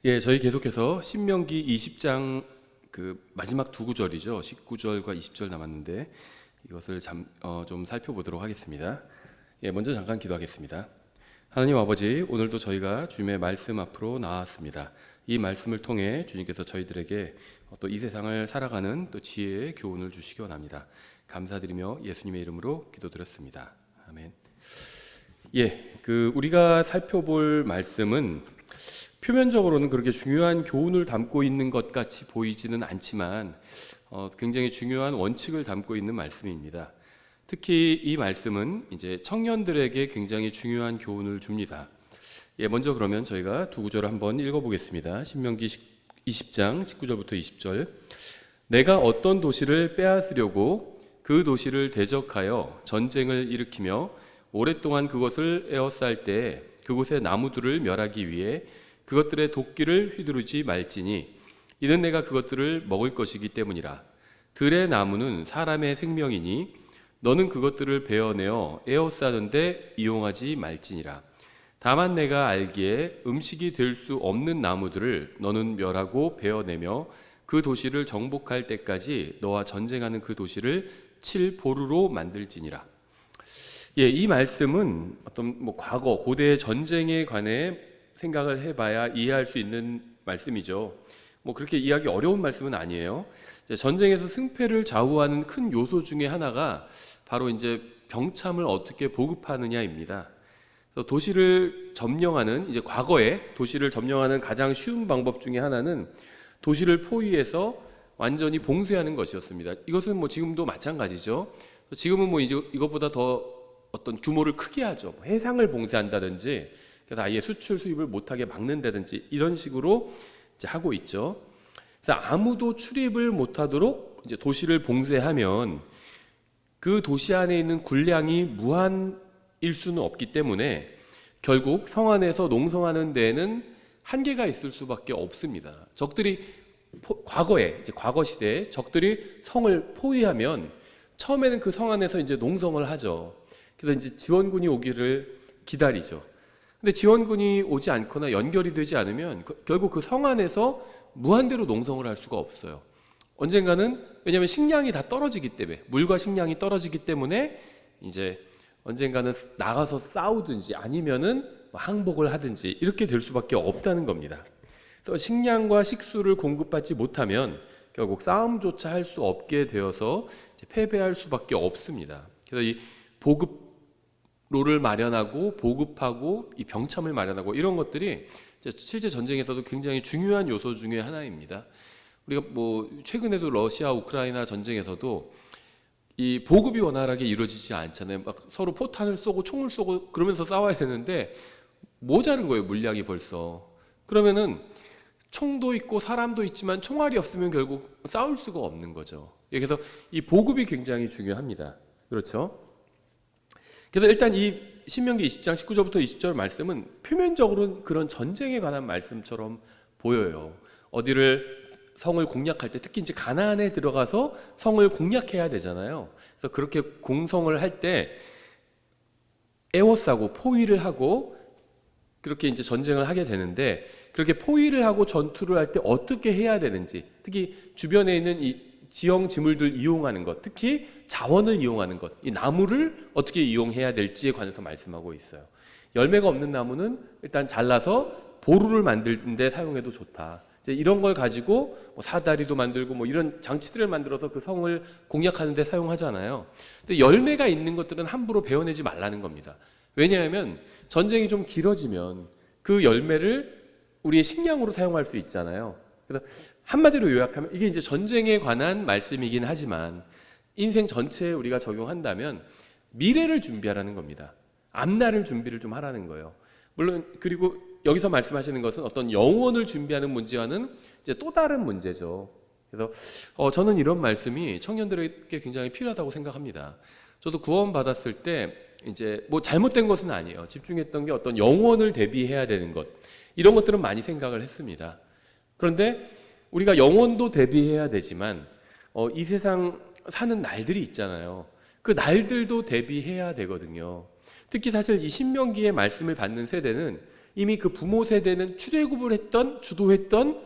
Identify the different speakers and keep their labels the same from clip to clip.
Speaker 1: 예, 저희 계속해서 신명기 20장 그 마지막 두 구절이죠. 19절과 20절 남았는데 이것을 좀 살펴보도록 하겠습니다. 예, 먼저 잠깐 기도하겠습니다. 하나님 아버지, 오늘도 저희가 주님의 말씀 앞으로 나왔습니다. 이 말씀을 통해 주님께서 저희들에게 또 이 세상을 살아가는 또 지혜의 교훈을 주시기 원합니다. 감사드리며 예수님의 이름으로 기도드렸습니다. 아멘. 예, 우리가 살펴볼 말씀은 표면적으로는 그렇게 중요한 교훈을 담고 있는 것 같이 보이지는 않지만 굉장히 중요한 원칙을 담고 있는 말씀입니다. 특히 이 말씀은 이제 청년들에게 굉장히 중요한 교훈을 줍니다. 예, 먼저 그러면 저희가 두 구절을 한번 읽어보겠습니다. 신명기 20장 19절부터 20절. 내가 어떤 도시를 빼앗으려고 그 도시를 대적하여 전쟁을 일으키며 오랫동안 그것을 에워쌀 때 그곳의 나무들을 멸하기 위해 그것들의 도끼를 휘두르지 말지니 이는 내가 그것들을 먹을 것이기 때문이라. 들의 나무는 사람의 생명이니 너는 그것들을 베어내어 에워싸는데 이용하지 말지니라. 다만 내가 알기에 음식이 될 수 없는 나무들을 너는 멸하고 베어내며 그 도시를 정복할 때까지 너와 전쟁하는 그 도시를 칠 보루로 만들지니라. 예, 이 말씀은 어떤 과거 고대 전쟁에 관해 생각을 해봐야 이해할 수 있는 말씀이죠. 그렇게 이해하기 어려운 말씀은 아니에요. 전쟁에서 승패를 좌우하는 큰 요소 중에 하나가 바로 이제 병참을 어떻게 보급하느냐입니다. 도시를 점령하는 과거에 도시를 점령하는 가장 쉬운 방법 중에 하나는 도시를 포위해서 완전히 봉쇄하는 것이었습니다. 이것은 지금도 마찬가지죠. 지금은 이제 이것보다 더 어떤 규모를 크게 하죠. 해상을 봉쇄한다든지, 그래서 아예 수출 수입을 못하게 막는다든지 이런 식으로 이제 하고 있죠. 그래서 아무도 출입을 못하도록 이제 도시를 봉쇄하면 그 도시 안에 있는 군량이 무한일 수는 없기 때문에 결국 성 안에서 농성하는 데에는 한계가 있을 수밖에 없습니다. 적들이 과거에 이제 과거 시대에 적들이 성을 포위하면 처음에는 그 성 안에서 이제 농성을 하죠. 그래서 이제 지원군이 오기를 기다리죠. 근데 지원군이 오지 않거나 연결이 되지 않으면 결국 그 성 안에서 무한대로 농성을 할 수가 없어요. 언젠가는, 왜냐하면 식량이 다 떨어지기 때문에, 물과 식량이 떨어지기 때문에 이제 언젠가는 나가서 싸우든지 아니면은 항복을 하든지 이렇게 될 수밖에 없다는 겁니다. 그래서 식량과 식수를 공급받지 못하면 결국 싸움조차 할 수 없게 되어서 패배할 수밖에 없습니다. 그래서 이 보급로를 마련하고 보급하고 이 병참을 마련하고 이런 것들이 실제 전쟁에서도 굉장히 중요한 요소 중에 하나입니다. 우리가 최근에도 러시아 우크라이나 전쟁에서도 이 보급이 원활하게 이루어지지 않잖아요. 막 서로 포탄을 쏘고 총을 쏘고 그러면서 싸워야 되는데 모자른 거예요, 물량이 벌써. 그러면은 총도 있고 사람도 있지만 총알이 없으면 결국 싸울 수가 없는 거죠. 그래서 이 보급이 굉장히 중요합니다. 그렇죠? 그래서 일단 이 신명기 20장 19절부터 20절 말씀은 표면적으로는 그런 전쟁에 관한 말씀처럼 보여요. 어디를 성을 공략할 때, 특히 이제 가나안에 들어가서 성을 공략해야 되잖아요. 그래서 그렇게 공성을 할 때 에워싸고 포위를 하고 그렇게 이제 전쟁을 하게 되는데, 그렇게 포위를 하고 전투를 할 때 어떻게 해야 되는지, 특히 주변에 있는 이 지형 지물들 이용하는 것, 특히 자원을 이용하는 것, 이 나무를 어떻게 이용해야 될지에 관해서 말씀하고 있어요. 열매가 없는 나무는 일단 잘라서 보루를 만드는 데 사용해도 좋다. 이제 이런 걸 가지고 사다리도 만들고 이런 장치들을 만들어서 그 성을 공략하는 데 사용하잖아요. 근데 열매가 있는 것들은 함부로 베어내지 말라는 겁니다. 왜냐하면 전쟁이 좀 길어지면 그 열매를 우리의 식량으로 사용할 수 있잖아요. 그래서 한마디로 요약하면 이게 이제 전쟁에 관한 말씀이긴 하지만 인생 전체에 우리가 적용한다면 미래를 준비하라는 겁니다. 앞날을 준비를 좀 하라는 거예요. 물론 그리고 여기서 말씀하시는 것은 어떤 영혼을 준비하는 문제와는 이제 또 다른 문제죠. 그래서 저는 이런 말씀이 청년들에게 굉장히 필요하다고 생각합니다. 저도 구원받았을 때 이제 잘못된 것은 아니에요. 집중했던 게 어떤 영혼을 대비해야 되는 것, 이런 것들은 많이 생각을 했습니다. 그런데 우리가 영혼도 대비해야 되지만 이 세상 사는 날들이 있잖아요. 그 날들도 대비해야 되거든요. 특히 사실 이 신명기의 말씀을 받는 세대는 이미 그 부모 세대는 출애굽을 했던, 주도했던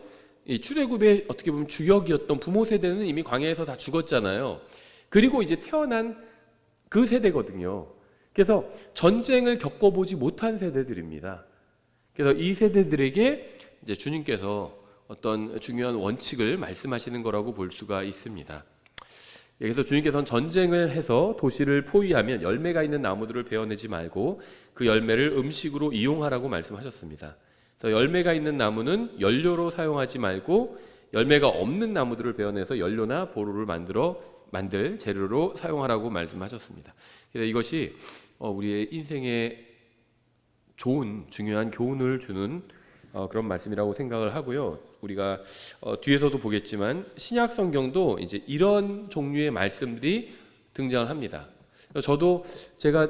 Speaker 1: 이 출애굽의 어떻게 보면 주역이었던 부모 세대는 이미 광야에서 다 죽었잖아요. 그리고 이제 태어난 그 세대거든요. 그래서 전쟁을 겪어보지 못한 세대들입니다. 그래서 이 세대들에게 이제 주님께서 어떤 중요한 원칙을 말씀하시는 거라고 볼 수가 있습니다. 그래서 주님께서는 전쟁을 해서 도시를 포위하면 열매가 있는 나무들을 베어내지 말고 그 열매를 음식으로 이용하라고 말씀하셨습니다. 그래서 열매가 있는 나무는 연료로 사용하지 말고 열매가 없는 나무들을 베어내서 연료나 보루를 만들 재료로 사용하라고 말씀하셨습니다. 그래서 이것이 우리의 인생에 좋은 중요한 교훈을 주는 그런 말씀이라고 생각을 하고요. 우리가 뒤에서도 보겠지만 신약 성경도 이제 이런 종류의 말씀들이 등장을 합니다. 저도 제가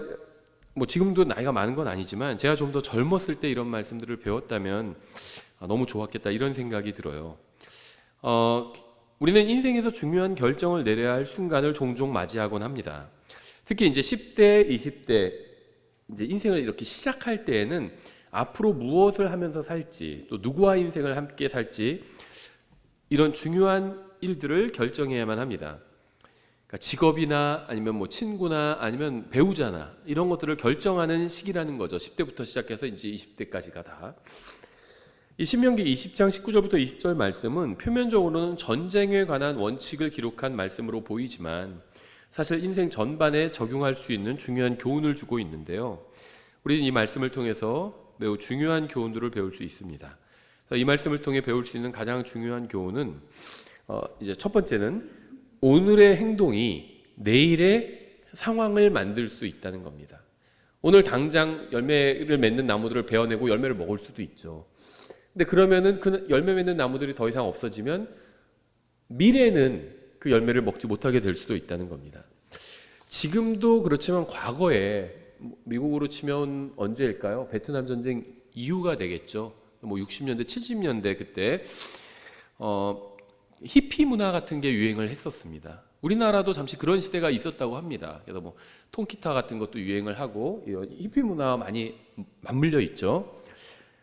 Speaker 1: 뭐 지금도 나이가 많은 건 아니지만 제가 좀 더 젊었을 때 이런 말씀들을 배웠다면 너무 좋았겠다 이런 생각이 들어요. 우리는 인생에서 중요한 결정을 내려야 할 순간을 종종 맞이하곤 합니다. 특히 이제 10대, 20대 이제 인생을 이렇게 시작할 때에는 앞으로 무엇을 하면서 살지, 또 누구와 인생을 함께 살지 이런 중요한 일들을 결정해야만 합니다. 그러니까 직업이나 아니면 뭐 친구나 아니면 배우자나 이런 것들을 결정하는 시기라는 거죠. 10대부터 시작해서 이제 20대까지가 다. 이 신명기 20장 19절부터 20절 말씀은 표면적으로는 전쟁에 관한 원칙을 기록한 말씀으로 보이지만 사실 인생 전반에 적용할 수 있는 중요한 교훈을 주고 있는데요. 우리는 이 말씀을 통해서 매우 중요한 교훈들을 배울 수 있습니다. 이 말씀을 통해 배울 수 있는 가장 중요한 교훈은 이제 첫 번째는 오늘의 행동이 내일의 상황을 만들 수 있다는 겁니다. 오늘 당장 열매를 맺는 나무들을 베어내고 열매를 먹을 수도 있죠. 근데 그러면은 그 열매 맺는 나무들이 더 이상 없어지면 미래는 그 열매를 먹지 못하게 될 수도 있다는 겁니다. 지금도 그렇지만 과거에 미국으로 치면 언제일까요? 베트남 전쟁 이후가 되겠죠. 뭐 60년대, 70년대 그때 히피 문화 같은 게 유행을 했었습니다. 우리나라도 잠시 그런 시대가 있었다고 합니다. 그래서 뭐 통기타 같은 것도 유행을 하고 이런 히피 문화와 많이 맞물려 있죠.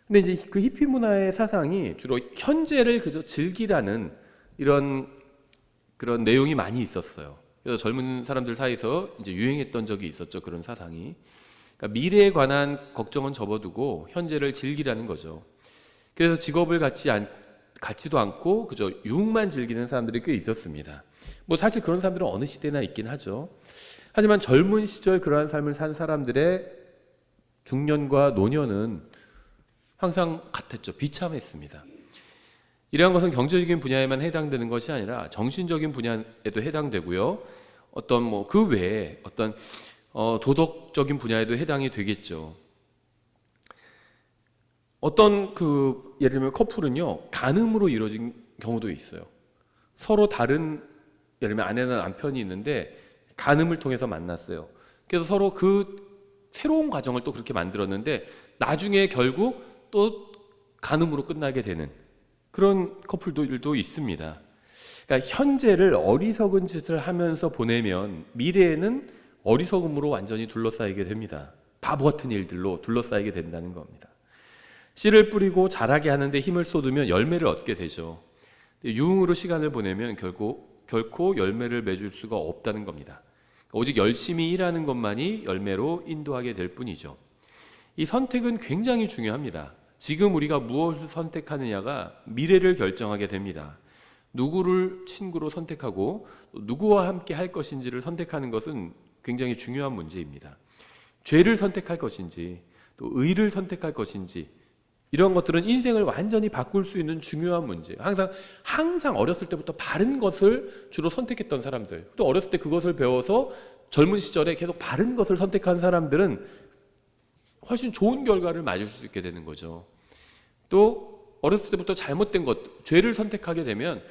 Speaker 1: 근데 이제 그 히피 문화의 사상이 주로 현재를 그저 즐기라는 이런 그런 내용이 많이 있었어요. 그래서 젊은 사람들 사이에서 이제 유행했던 적이 있었죠. 그런 사상이. 그러니까 미래에 관한 걱정은 접어두고 현재를 즐기라는 거죠. 그래서 직업을 갖지도 않고 그저 유흥만 즐기는 사람들이 꽤 있었습니다. 뭐 사실 그런 사람들은 어느 시대나 있긴 하죠. 하지만 젊은 시절 그러한 삶을 산 사람들의 중년과 노년은 항상 같았죠. 비참했습니다. 이러한 것은 경제적인 분야에만 해당되는 것이 아니라 정신적인 분야에도 해당되고요. 어떤 뭐 그 외에 어떤 도덕적인 분야에도 해당이 되겠죠. 어떤 예를 들면 커플은요 간음으로 이루어진 경우도 있어요. 서로 다른 예를 들면 아내나 남편이 있는데 간음을 통해서 만났어요. 그래서 서로 그 새로운 과정을 또 그렇게 만들었는데 나중에 결국 또 간음으로 끝나게 되는 그런 커플들도 있습니다. 그러니까 현재를 어리석은 짓을 하면서 보내면 미래에는 어리석음으로 완전히 둘러싸이게 됩니다. 바보 같은 일들로 둘러싸이게 된다는 겁니다. 씨를 뿌리고 자라게 하는데 힘을 쏟으면 열매를 얻게 되죠. 유흥으로 시간을 보내면 결코 열매를 맺을 수가 없다는 겁니다. 오직 열심히 일하는 것만이 열매로 인도하게 될 뿐이죠. 이 선택은 굉장히 중요합니다. 지금 우리가 무엇을 선택하느냐가 미래를 결정하게 됩니다. 누구를 친구로 선택하고 누구와 함께 할 것인지를 선택하는 것은 굉장히 중요한 문제입니다. 죄를 선택할 것인지 또 의를 선택할 것인지 이런 것들은 인생을 완전히 바꿀 수 있는 중요한 문제예요. 항상 어렸을 때부터 바른 것을 주로 선택했던 사람들, 또 어렸을 때 그것을 배워서 젊은 시절에 계속 바른 것을 선택한 사람들은 훨씬 좋은 결과를 맞을 수 있게 되는 거죠. 또 어렸을 때부터 잘못된 것, 죄를 선택하게 되면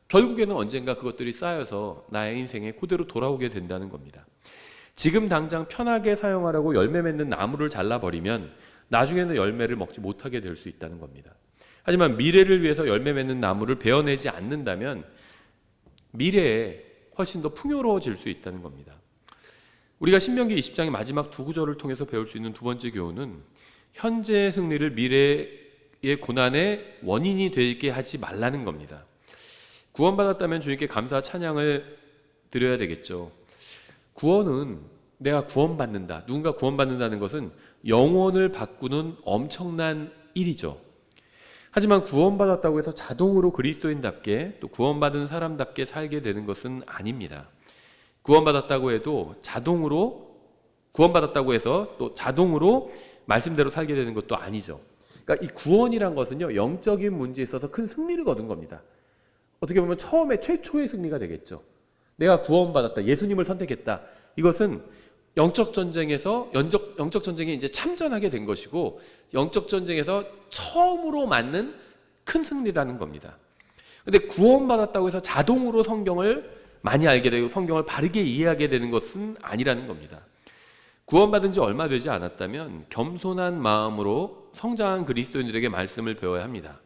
Speaker 1: 결국에는 언젠가 그것들이 쌓여서 나의 인생에 그대로 돌아오게 된다는 겁니다. 지금 당장 편하게 사용하라고 열매 맺는 나무를 잘라버리면 나중에는 열매를 먹지 못하게 될 수 있다는 겁니다. 하지만 미래를 위해서 열매 맺는 나무를 베어내지 않는다면 미래에 훨씬 더 풍요로워질 수 있다는 겁니다. 우리가 신명기 20장의 마지막 두 구절을 통해서 배울 수 있는 두 번째 교훈은 현재의 승리를 미래의 고난의 원인이 되게 하지 말라는 겁니다. 구원받았다면 주님께 감사와 찬양을 드려야 되겠죠. 구원은 내가 구원받는다, 누군가 구원받는다는 것은 영혼을 바꾸는 엄청난 일이죠. 하지만 구원받았다고 해서 자동으로 그리스도인답게 또 구원받은 사람답게 살게 되는 것은 아닙니다. 구원받았다고 해도 구원받았다고 해서 또 자동으로 말씀대로 살게 되는 것도 아니죠. 그러니까 이 구원이란 것은요, 영적인 문제에 있어서 큰 승리를 거둔 겁니다. 어떻게 보면 최초의 승리가 되겠죠. 내가 구원받았다, 예수님을 선택했다. 이것은 영적 전쟁에 이제 참전하게 된 것이고, 영적 전쟁에서 처음으로 맞는 큰 승리라는 겁니다. 근데 구원받았다고 해서 자동으로 성경을 많이 알게 되고 성경을 바르게 이해하게 되는 것은 아니라는 겁니다. 구원받은 지 얼마 되지 않았다면 겸손한 마음으로 성장한 그리스도인들에게 말씀을 배워야 합니다.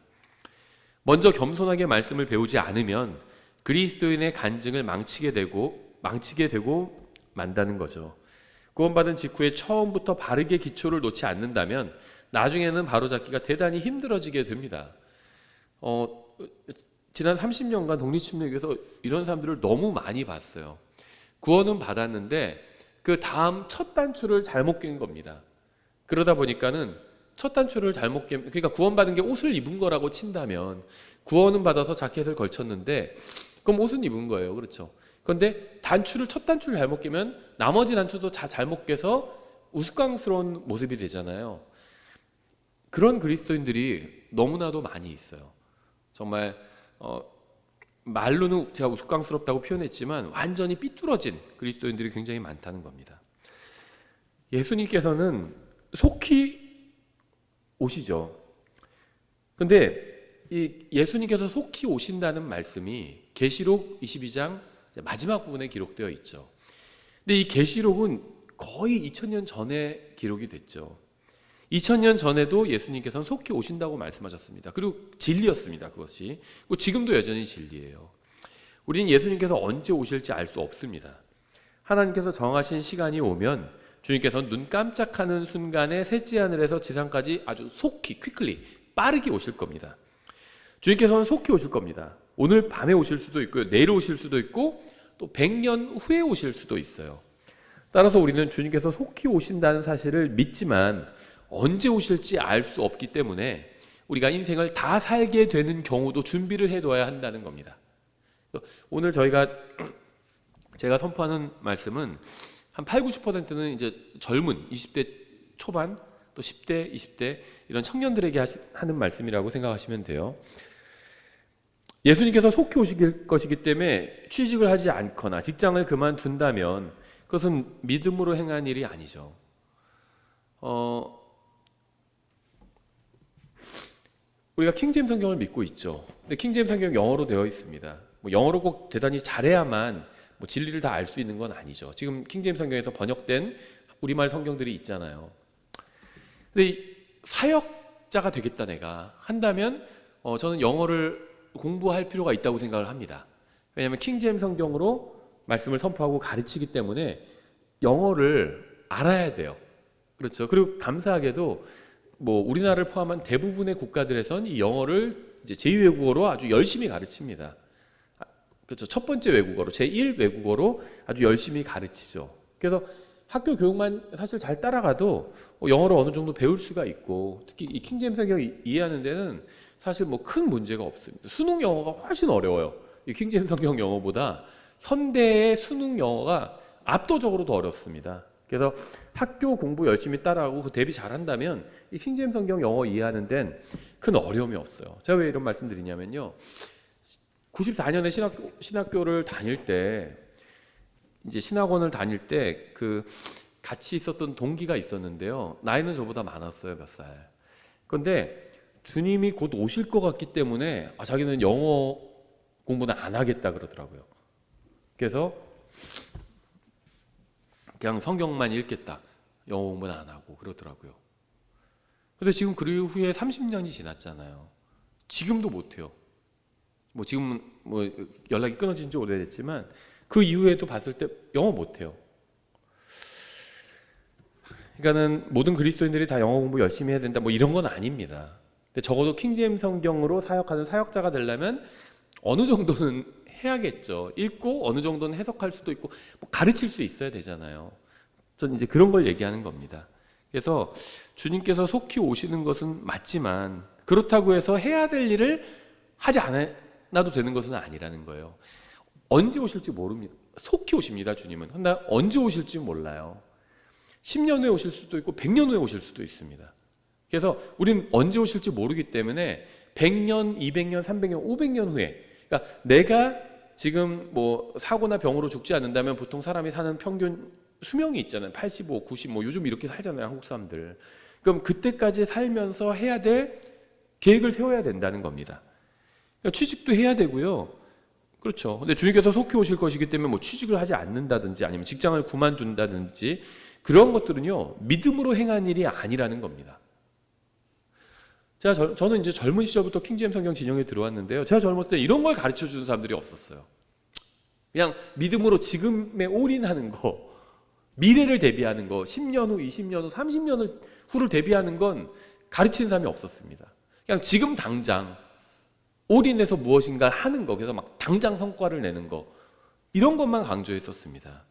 Speaker 1: 먼저 겸손하게 말씀을 배우지 않으면 그리스도인의 간증을 망치게 되고 만다는 거죠. 구원받은 직후에 처음부터 바르게 기초를 놓지 않는다면 나중에는 바로잡기가 대단히 힘들어지게 됩니다. 지난 30년간 독립침례교에서 이런 사람들을 너무 많이 봤어요. 구원은 받았는데 그 다음 첫 단추를 잘못 깬 겁니다. 그러다 보니까는 첫 단추를 그러니까 구원받은 게 옷을 입은 거라고 친다면, 구원은 받아서 자켓을 걸쳤는데 그럼 옷은 입은 거예요. 그렇죠? 그런데 첫 단추를 잘못 깨면 나머지 단추도 잘못 깨서 우스꽝스러운 모습이 되잖아요. 그런 그리스도인들이 너무나도 많이 있어요. 정말 말로는 제가 우스꽝스럽다고 표현했지만 완전히 삐뚤어진 그리스도인들이 굉장히 많다는 겁니다. 예수님께서는 속히 오시죠. 근데 이 예수님께서 속히 오신다는 말씀이 계시록 22장 마지막 부분에 기록되어 있죠. 근데 이 계시록은 거의 2000년 전에 기록이 됐죠. 2000년 전에도 예수님께서는 속히 오신다고 말씀하셨습니다. 그리고 진리였습니다. 그것이. 그리고 지금도 여전히 진리예요. 우리는 예수님께서 언제 오실지 알 수 없습니다. 하나님께서 정하신 시간이 오면 주님께서는 눈 깜짝하는 순간에 셋째 하늘에서 지상까지 아주 속히, 빠르게 오실 겁니다. 주님께서는 속히 오실 겁니다. 오늘 밤에 오실 수도 있고요, 내일 오실 수도 있고 또 100년 후에 오실 수도 있어요. 따라서 우리는 주님께서 속히 오신다는 사실을 믿지만 언제 오실지 알 수 없기 때문에 우리가 인생을 다 살게 되는 경우도 준비를 해둬야 한다는 겁니다. 오늘 제가 선포하는 말씀은 한 80~90%는 이제 젊은 20대 초반 또 10대, 20대 이런 청년들에게 하는 말씀이라고 생각하시면 돼요. 예수님께서 속히 오실 것이기 때문에 취직을 하지 않거나 직장을 그만둔다면 그것은 믿음으로 행한 일이 아니죠. 우리가 킹제임스 성경을 믿고 있죠. 근데 킹제임스 성경 영어로 되어 있습니다. 영어로 꼭 대단히 잘해야만 진리를 다 알 수 있는 건 아니죠. 지금 킹제임스 성경에서 번역된 우리말 성경들이 있잖아요. 근데 사역자가 되겠다 내가 한다면 저는 영어를 공부할 필요가 있다고 생각을 합니다. 왜냐하면 킹제임스 성경으로 말씀을 선포하고 가르치기 때문에 영어를 알아야 돼요. 그렇죠. 그리고 감사하게도 우리나라를 포함한 대부분의 국가들에선 이 영어를 이제 제2외국어로 아주 열심히 가르칩니다. 그렇죠. 첫 번째 외국어로, 제1 외국어로 아주 열심히 가르치죠. 그래서 학교 교육만 사실 잘 따라가도 영어를 어느 정도 배울 수가 있고, 특히 이 킹제임스 성경을 이해하는 데는 사실 큰 문제가 없습니다. 수능 영어가 훨씬 어려워요. 이 킹제임스 성경 영어보다 현대의 수능 영어가 압도적으로 더 어렵습니다. 그래서 학교 공부 열심히 따라하고 그 대비 잘한다면 이 킹제임스 성경 영어 이해하는 데는 큰 어려움이 없어요. 제가 왜 이런 말씀 드리냐면요, 94년에 신학교를 다닐 때, 이제 신학원을 다닐 때 같이 있었던 동기가 있었는데요. 나이는 저보다 많았어요, 몇 살. 그런데 주님이 곧 오실 것 같기 때문에 자기는 영어 공부는 안 하겠다 그러더라고요. 그래서 그냥 성경만 읽겠다, 영어 공부는 안 하고 그러더라고요. 근데 지금 그 후에 30년이 지났잖아요. 지금도 못해요. 지금은 연락이 끊어진 지 오래됐지만 그 이후에도 봤을 때 영어 못해요. 그러니까는 모든 그리스도인들이 다 영어 공부 열심히 해야 된다 뭐 이런 건 아닙니다. 근데 적어도 킹제임스 성경으로 사역하는 사역자가 되려면 어느 정도는 해야겠죠. 읽고 어느 정도는 해석할 수도 있고 뭐 가르칠 수 있어야 되잖아요. 전 이제 그런 걸 얘기하는 겁니다. 그래서 주님께서 속히 오시는 것은 맞지만 그렇다고 해서 해야 될 일을 하지 않아도 되는 것은 아니라는 거예요. 언제 오실지 모릅니다. 속히 오십니다. 주님은. 그러나 언제 오실지 몰라요. 10년 후에 오실 수도 있고 100년 후에 오실 수도 있습니다. 그래서 우리는 언제 오실지 모르기 때문에 100년, 200년, 300년, 500년 후에, 그러니까 내가 지금 뭐 사고나 병으로 죽지 않는다면 보통 사람이 사는 평균 수명이 있잖아요. 85, 90, 뭐 요즘 이렇게 살잖아요. 한국 사람들. 그럼 그때까지 살면서 해야 될 계획을 세워야 된다는 겁니다. 그러니까 취직도 해야 되고요. 그렇죠. 근데 주님께서 속히 오실 것이기 때문에 뭐 취직을 하지 않는다든지 아니면 직장을 그만둔다든지 그런 것들은요, 믿음으로 행한 일이 아니라는 겁니다. 저는 이제 젊은 시절부터 킹제임스 성경 진영에 들어왔는데요. 제가 젊었을 때 이런 걸 가르쳐 주는 사람들이 없었어요. 그냥 믿음으로 지금에 올인하는 거, 미래를 대비하는 거, 10년 후, 20년 후, 30년 후를 대비하는 건 가르치는 사람이 없었습니다. 그냥 지금 당장 올인해서 무엇인가 하는 거, 그래서 막 당장 성과를 내는 거, 이런 것만 강조했었습니다.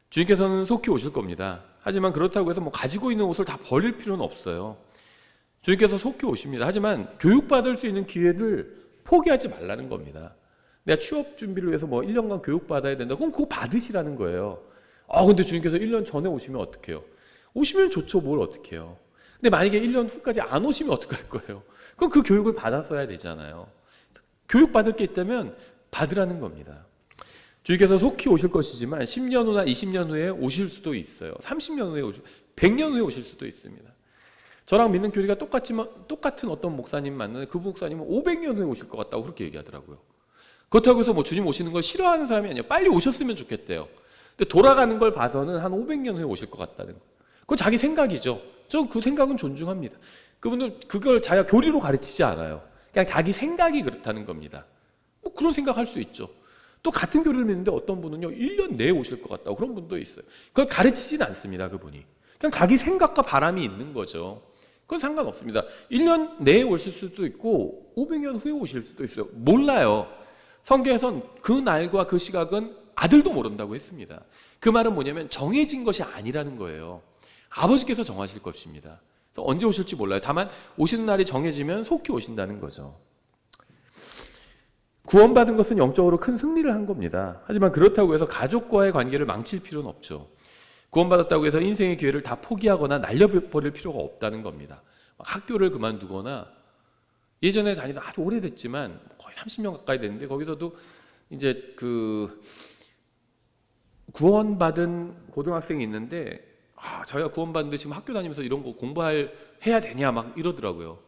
Speaker 1: 주님께서는 속히 오실 겁니다. 하지만 그렇다고 해서 뭐 가지고 있는 옷을 다 버릴 필요는 없어요. 주님께서 속히 오십니다. 하지만 교육받을 수 있는 기회를 포기하지 말라는 겁니다. 내가 취업 준비를 위해서 뭐 1년간 교육받아야 된다. 그럼 그거 받으시라는 거예요. 근데 주님께서 1년 전에 오시면 어떡해요? 오시면 좋죠. 뭘 어떡해요? 근데 만약에 1년 후까지 안 오시면 어떡할 거예요? 그럼 그 교육을 받았어야 되잖아요. 교육받을 게 있다면 받으라는 겁니다. 주님께서 속히 오실 것이지만 10년 후나 20년 후에 오실 수도 있어요. 30년 후에 100년 후에 오실 수도 있습니다. 저랑 믿는 교리가 똑같은 어떤 목사님 만나는데 그 목사님은 500년 후에 오실 것 같다고 그렇게 얘기하더라고요. 그렇다고 해서 뭐 주님 오시는 걸 싫어하는 사람이 아니에요. 빨리 오셨으면 좋겠대요. 근데 돌아가는 걸 봐서는 한 500년 후에 오실 것 같다는 거예요. 그건 자기 생각이죠. 저 그 생각은 존중합니다. 그분은 그걸 자기가 교리로 가르치지 않아요. 그냥 자기 생각이 그렇다는 겁니다. 뭐 그런 생각할 수 있죠. 또 같은 교리를 믿는데 어떤 분은요 1년 내에 오실 것 같다고 그런 분도 있어요. 그걸 가르치진 않습니다. 그분이 그냥 자기 생각과 바람이 있는 거죠. 그건 상관없습니다. 1년 내에 오실 수도 있고 500년 후에 오실 수도 있어요. 몰라요. 성경에선 그 날과 그 시각은 아들도 모른다고 했습니다. 그 말은 뭐냐면 정해진 것이 아니라는 거예요. 아버지께서 정하실 것입니다. 그래서 언제 오실지 몰라요. 다만 오시는 날이 정해지면 속히 오신다는 거죠. 구원받은 것은 영적으로 큰 승리를 한 겁니다. 하지만 그렇다고 해서 가족과의 관계를 망칠 필요는 없죠. 구원받았다고 해서 인생의 기회를 다 포기하거나 날려버릴 필요가 없다는 겁니다. 학교를 그만두거나 예전에 다니다 아주 오래됐지만 거의 30년 가까이 됐는데 거기서도 이제 그 구원받은 고등학생이 있는데 자기가 구원받는데 지금 학교 다니면서 이런 거 해야 되냐 막 이러더라고요.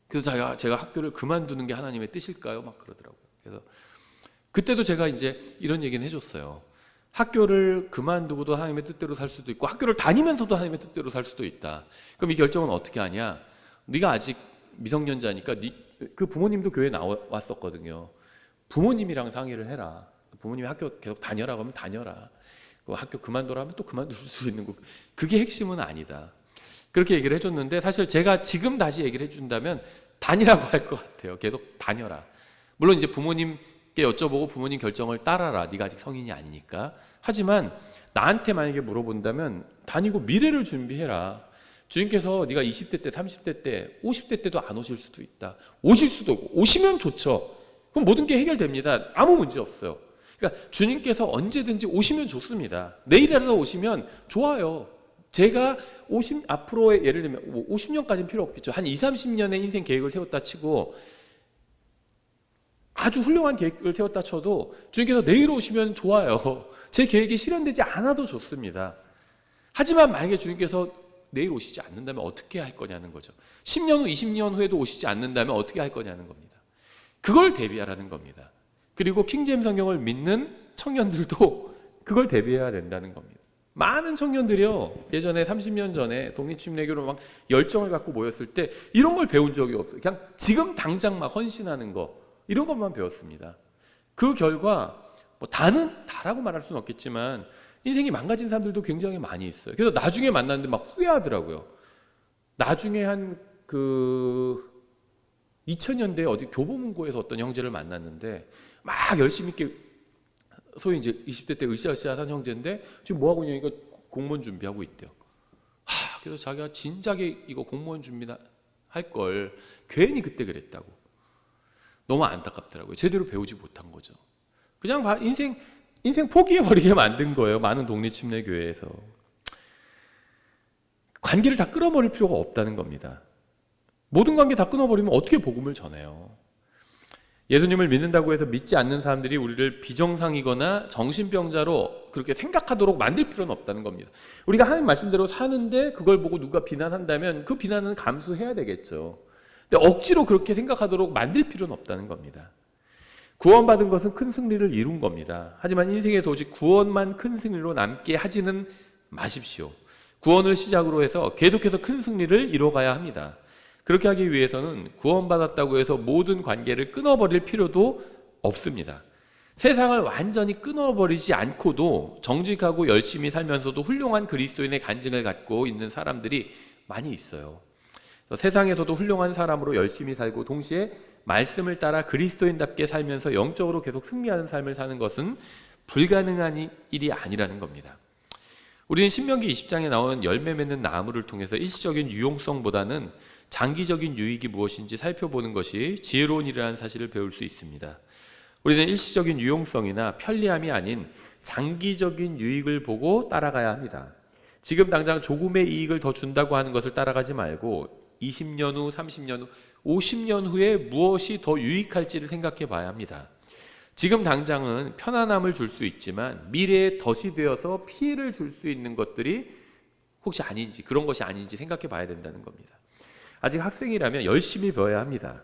Speaker 1: 그래서 제가 학교를 그만두는 게 하나님의 뜻일까요? 막 그러더라고요. 그래서 그때도 제가 이제 이런 얘기는 해줬어요. 학교를 그만두고도 하나님의 뜻대로 살 수도 있고 학교를 다니면서도 하나님의 뜻대로 살 수도 있다. 그럼 이 결정은 어떻게 하냐? 네가 아직 미성년자니까 그 부모님도 교회에 나왔었거든요. 부모님이랑 상의를 해라. 부모님이 학교 계속 다녀라 그러면 다녀라. 그 학교 그만둬라 하면 또 그만둘 수 있는 거. 그게 핵심은 아니다. 그렇게 얘기를 해줬는데 사실 제가 지금 다시 얘기를 해준다면 다니라고 할 것 같아요. 계속 다녀라. 물론 이제 부모님께 여쭤보고 부모님 결정을 따라라. 네가 아직 성인이 아니니까. 하지만 나한테 만약에 물어본다면 다니고 미래를 준비해라. 주님께서 네가 20대 때, 30대 때, 50대 때도 안 오실 수도 있다. 오실 수도 있고 오시면 좋죠. 그럼 모든 게 해결됩니다. 아무 문제 없어요. 그러니까 주님께서 언제든지 오시면 좋습니다. 내일이라도 오시면 좋아요. 제가 앞으로의 예를 들면 50년까지는 필요 없겠죠. 한 20, 30년의 인생 계획을 세웠다 치고 아주 훌륭한 계획을 세웠다 쳐도 주님께서 내일 오시면 좋아요. 제 계획이 실현되지 않아도 좋습니다. 하지만 만약에 주님께서 내일 오시지 않는다면 어떻게 할 거냐는 거죠. 10년 후, 20년 후에도 오시지 않는다면 어떻게 할 거냐는 겁니다. 그걸 대비하라는 겁니다. 그리고 킹제임스 성경을 믿는 청년들도 그걸 대비해야 된다는 겁니다. 많은 청년들이요, 예전에 30년 전에 독립침례교로 막 열정을 갖고 모였을 때 이런 걸 배운 적이 없어요. 그냥 지금 당장 막 헌신하는 거, 이런 것만 배웠습니다. 그 결과 뭐 다라고 말할 수는 없겠지만 인생이 망가진 사람들도 굉장히 많이 있어요. 그래서 나중에 만났는데 막 후회하더라고요. 나중에 한 2000년대에 어디 교보문고에서 어떤 형제를 만났는데 막 열심히 있게 소위 이제 20대 때 으쌰으쌰한 형제인데 지금 뭐 하고 있냐니까 공무원 준비하고 있대요. 그래서 자기가 진작에 이거 공무원 준비나 할 걸 괜히 그때 그랬다고. 너무 안타깝더라고요. 제대로 배우지 못한 거죠. 그냥 인생 포기해버리게 만든 거예요. 많은 독립침례교회에서. 관계를 다 끊어버릴 필요가 없다는 겁니다. 모든 관계 다 끊어버리면 어떻게 복음을 전해요? 예수님을 믿는다고 해서 믿지 않는 사람들이 우리를 비정상이거나 정신병자로 그렇게 생각하도록 만들 필요는 없다는 겁니다. 우리가 하나님 말씀대로 사는데 그걸 보고 누가 비난한다면 그 비난은 감수해야 되겠죠. 근데 억지로 그렇게 생각하도록 만들 필요는 없다는 겁니다. 구원받은 것은 큰 승리를 이룬 겁니다. 하지만 인생에서 오직 구원만 큰 승리로 남게 하지는 마십시오. 구원을 시작으로 해서 계속해서 큰 승리를 이뤄가야 합니다. 그렇게 하기 위해서는 구원받았다고 해서 모든 관계를 끊어버릴 필요도 없습니다. 세상을 완전히 끊어버리지 않고도 정직하고 열심히 살면서도 훌륭한 그리스도인의 간증을 갖고 있는 사람들이 많이 있어요. 세상에서도 훌륭한 사람으로 열심히 살고 동시에 말씀을 따라 그리스도인답게 살면서 영적으로 계속 승리하는 삶을 사는 것은 불가능한 일이 아니라는 겁니다. 우리는 신명기 20장에 나온 열매 맺는 나무를 통해서 일시적인 유용성보다는 장기적인 유익이 무엇인지 살펴보는 것이 지혜로운 일이라는 사실을 배울 수 있습니다. 우리는 일시적인 유용성이나 편리함이 아닌 장기적인 유익을 보고 따라가야 합니다. 지금 당장 조금의 이익을 더 준다고 하는 것을 따라가지 말고 20년 후, 30년 후, 50년 후에 무엇이 더 유익할지를 생각해 봐야 합니다. 지금 당장은 편안함을 줄 수 있지만 미래에 덫이 되어서 피해를 줄 수 있는 것들이 혹시 아닌지, 그런 것이 아닌지 생각해 봐야 된다는 겁니다. 아직 학생이라면 열심히 배워야 합니다.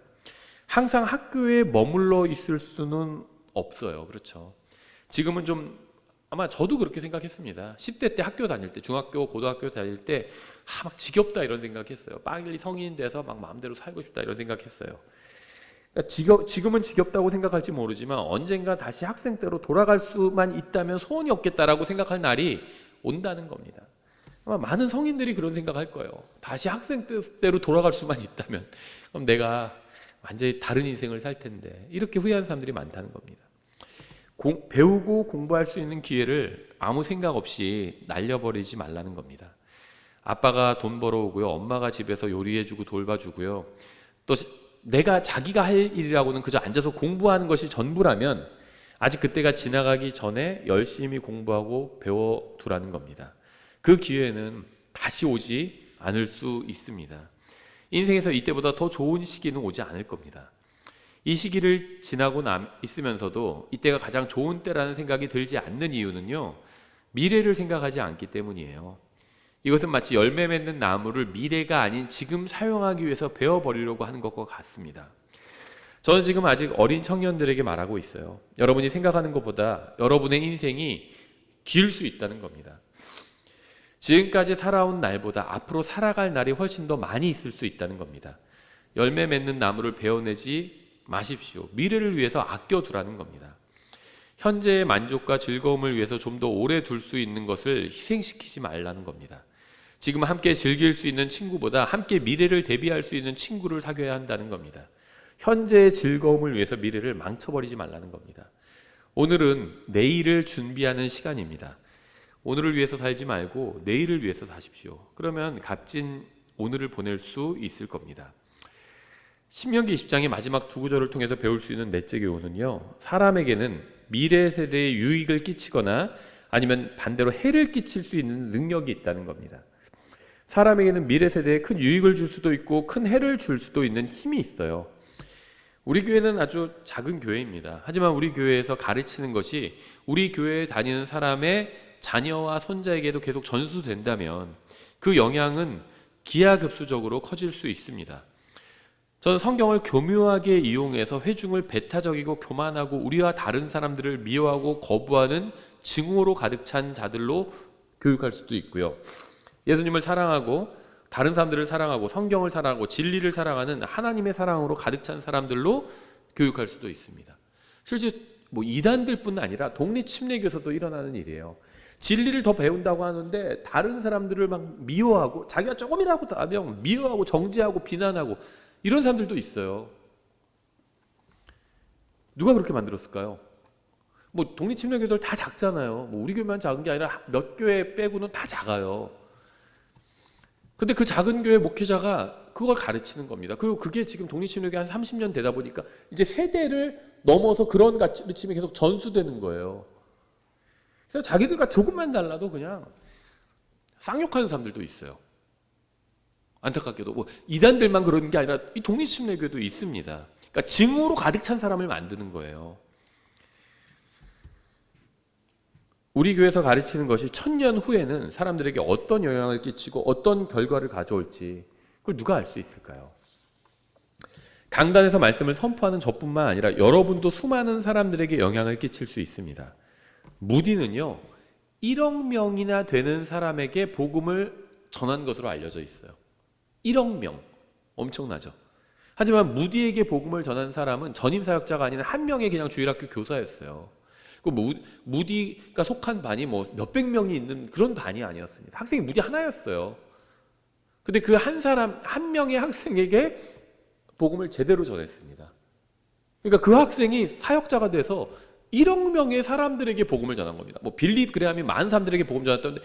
Speaker 1: 항상 학교에 머물러 있을 수는 없어요. 그렇죠? 지금은 좀 아마 저도 그렇게 생각했습니다. 10대 때 학교 다닐 때, 중학교, 고등학교 다닐 때 막 지겹다 이런 생각했어요. 빨리 성인 돼서 막 마음대로 살고 싶다 이런 생각했어요. 그러니까 지금은 지겹다고 생각할지 모르지만 언젠가 다시 학생 때로 돌아갈 수만 있다면 소원이 없겠다라고 생각할 날이 온다는 겁니다. 아마 많은 성인들이 그런 생각할 거예요. 다시 학생 때로 돌아갈 수만 있다면 그럼 내가 완전히 다른 인생을 살 텐데, 이렇게 후회하는 사람들이 많다는 겁니다. 배우고 공부할 수 있는 기회를 아무 생각 없이 날려버리지 말라는 겁니다. 아빠가 돈 벌어오고요, 엄마가 집에서 요리해주고 돌봐주고요, 또 자기가 할 일이라고는 그저 앉아서 공부하는 것이 전부라면 아직 그때가 지나가기 전에 열심히 공부하고 배워두라는 겁니다. 그 기회는 다시 오지 않을 수 있습니다. 인생에서 이때보다 더 좋은 시기는 오지 않을 겁니다. 이 시기를 지나고 있으면서도 이때가 가장 좋은 때라는 생각이 들지 않는 이유는요, 미래를 생각하지 않기 때문이에요. 이것은 마치 열매 맺는 나무를 미래가 아닌 지금 사용하기 위해서 베어버리려고 하는 것과 같습니다. 저는 지금 아직 어린 청년들에게 말하고 있어요. 여러분이 생각하는 것보다 여러분의 인생이 길 수 있다는 겁니다. 지금까지 살아온 날보다 앞으로 살아갈 날이 훨씬 더 많이 있을 수 있다는 겁니다. 열매 맺는 나무를 베어내지 마십시오. 미래를 위해서 아껴두라는 겁니다. 현재의 만족과 즐거움을 위해서 좀 더 오래 둘 수 있는 것을 희생시키지 말라는 겁니다. 지금 함께 즐길 수 있는 친구보다 함께 미래를 대비할 수 있는 친구를 사귀어야 한다는 겁니다. 현재의 즐거움을 위해서 미래를 망쳐버리지 말라는 겁니다. 오늘은 내일을 준비하는 시간입니다. 오늘을 위해서 살지 말고 내일을 위해서 사십시오. 그러면 값진 오늘을 보낼 수 있을 겁니다. 신명기 20장의 마지막 두 구절을 통해서 배울 수 있는 넷째 교훈은요, 사람에게는 미래 세대에 유익을 끼치거나 아니면 반대로 해를 끼칠 수 있는 능력이 있다는 겁니다. 사람에게는 미래 세대에 큰 유익을 줄 수도 있고 큰 해를 줄 수도 있는 힘이 있어요. 우리 교회는 아주 작은 교회입니다. 하지만 우리 교회에서 가르치는 것이 우리 교회에 다니는 사람의 자녀와 손자에게도 계속 전수된다면 그 영향은 기하급수적으로 커질 수 있습니다. 저는 성경을 교묘하게 이용해서 회중을 배타적이고 교만하고 우리와 다른 사람들을 미워하고 거부하는 증오로 가득 찬 자들로 교육할 수도 있고요, 예수님을 사랑하고 다른 사람들을 사랑하고 성경을 사랑하고 진리를 사랑하는 하나님의 사랑으로 가득 찬 사람들로 교육할 수도 있습니다. 실제 이단들뿐 아니라 독립침례교에서도 일어나는 일이에요.
Speaker 2: 진리를 더 배운다고 하는데 다른 사람들을 막 미워하고 자기가 조금이라도 하면 미워하고 정죄하고 비난하고 이런 사람들도 있어요. 누가 그렇게 만들었을까요? 뭐 독립침례교들 다 작잖아요. 뭐 우리 교회만 작은 게 아니라 몇 교회 빼고는 다 작아요. 근데 그 작은 교회 목회자가 그걸 가르치는 겁니다. 그리고 그게 지금 독립침례교회 한 30년 되다 보니까 이제 세대를 넘어서 그런 가르침이 계속 전수되는 거예요. 그래서 자기들과 조금만 달라도 그냥 쌍욕하는 사람들도 있어요. 안타깝게도 뭐 이단들만 그러는 게 아니라 이 독립침례교회도 있습니다. 그러니까 증오로 가득 찬 사람을 만드는 거예요. 우리 교회에서 가르치는 것이 1000년 후에는 사람들에게 어떤 영향을 끼치고 어떤 결과를 가져올지 그걸 누가 알 수 있을까요? 강단에서 말씀을 선포하는 저뿐만 아니라 여러분도 수많은 사람들에게 영향을 끼칠 수 있습니다. 무디는요 1억 명이나 되는 사람에게 복음을 전한 것으로 알려져 있어요. 1억 명, 엄청나죠. 하지만 무디에게 복음을 전한 사람은 전임 사역자가 아닌 한 명의 그냥 주일학교 교사였어요. 그 무디가 속한 반이 뭐 몇백 명이 있는 그런 반이 아니었습니다. 학생이 무디 하나였어요. 근데 그 한 사람 한 명의 학생에게 복음을 제대로 전했습니다. 그러니까 그 학생이 사역자가 돼서 1억 명의 사람들에게 복음을 전한 겁니다. 뭐 빌리 그레함이 많은 사람들에게 복음 전했다는데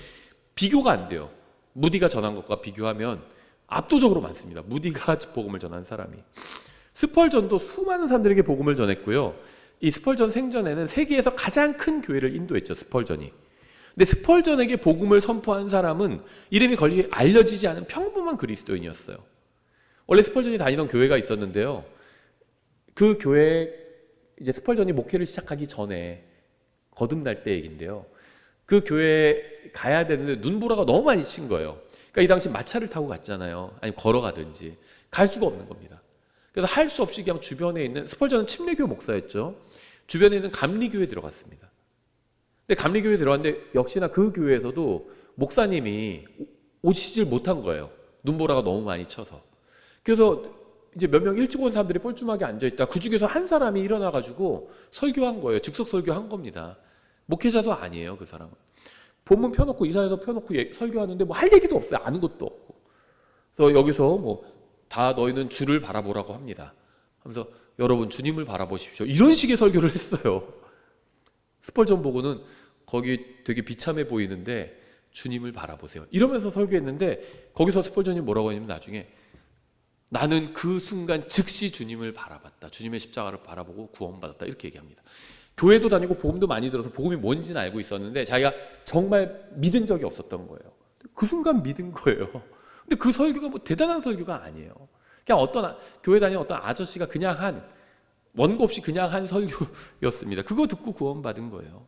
Speaker 2: 비교가 안 돼요. 무디가 전한 것과 비교하면 압도적으로 많습니다. 무디가 복음을 전한 사람이. 스펄전도 수많은 사람들에게 복음을 전했고요. 이 스펄전 생전에는 세계에서 가장 큰 교회를 인도했죠. 스펄전이. 근데 스펄전에게 복음을 선포한 사람은 이름이 걸리 알려지지 않은 평범한 그리스도인이었어요. 원래 스펄전이 다니던 교회가 있었는데요. 그 교회 이제 스펄전이 목회를 시작하기 전에 거듭날 때 얘긴데요. 그 교회에 가야 되는데 눈보라가 너무 많이 친 거예요. 그러니까 이 당시 마차를 타고 갔잖아요. 아니면 걸어가든지 갈 수가 없는 겁니다. 그래서 할 수 없이 그냥 주변에 있는 스펄전은 침례교 목사였죠. 주변에 있는 감리교회에 들어갔습니다. 근데 감리교회에 들어갔는데 역시나 그 교회에서도 목사님이 오시질 못한 거예요. 눈보라가 너무 많이 쳐서. 그래서 이제 몇 명 일찍 온 사람들이 뻘쭘하게 앉아있다. 그 중에서 한 사람이 일어나가지고 설교한 거예요. 즉석 설교한 겁니다. 목회자도 아니에요. 그 사람은. 본문 펴놓고 이사에서 펴놓고 설교하는데 뭐 할 얘기도 없어요. 아는 것도 없고. 그래서 여기서 뭐 다 너희는 주를 바라보라고 합니다. 하면서 여러분 주님을 바라보십시오. 이런 식의 설교를 했어요. 스펄전 보고는 거기 되게 비참해 보이는데 주님을 바라보세요. 이러면서 설교했는데 거기서 스펄전이 뭐라고 하냐면 나중에 나는 그 순간 즉시 주님을 바라봤다. 주님의 십자가를 바라보고 구원받았다. 이렇게 얘기합니다. 교회도 다니고 복음도 많이 들어서 복음이 뭔지는 알고 있었는데 자기가 정말 믿은 적이 없었던 거예요. 그 순간 믿은 거예요. 근데 그 설교가 뭐 대단한 설교가 아니에요. 그냥 어떤 교회 다니는 어떤 아저씨가 그냥 한 원고 없이 그냥 한 설교였습니다. 그거 듣고 구원받은 거예요.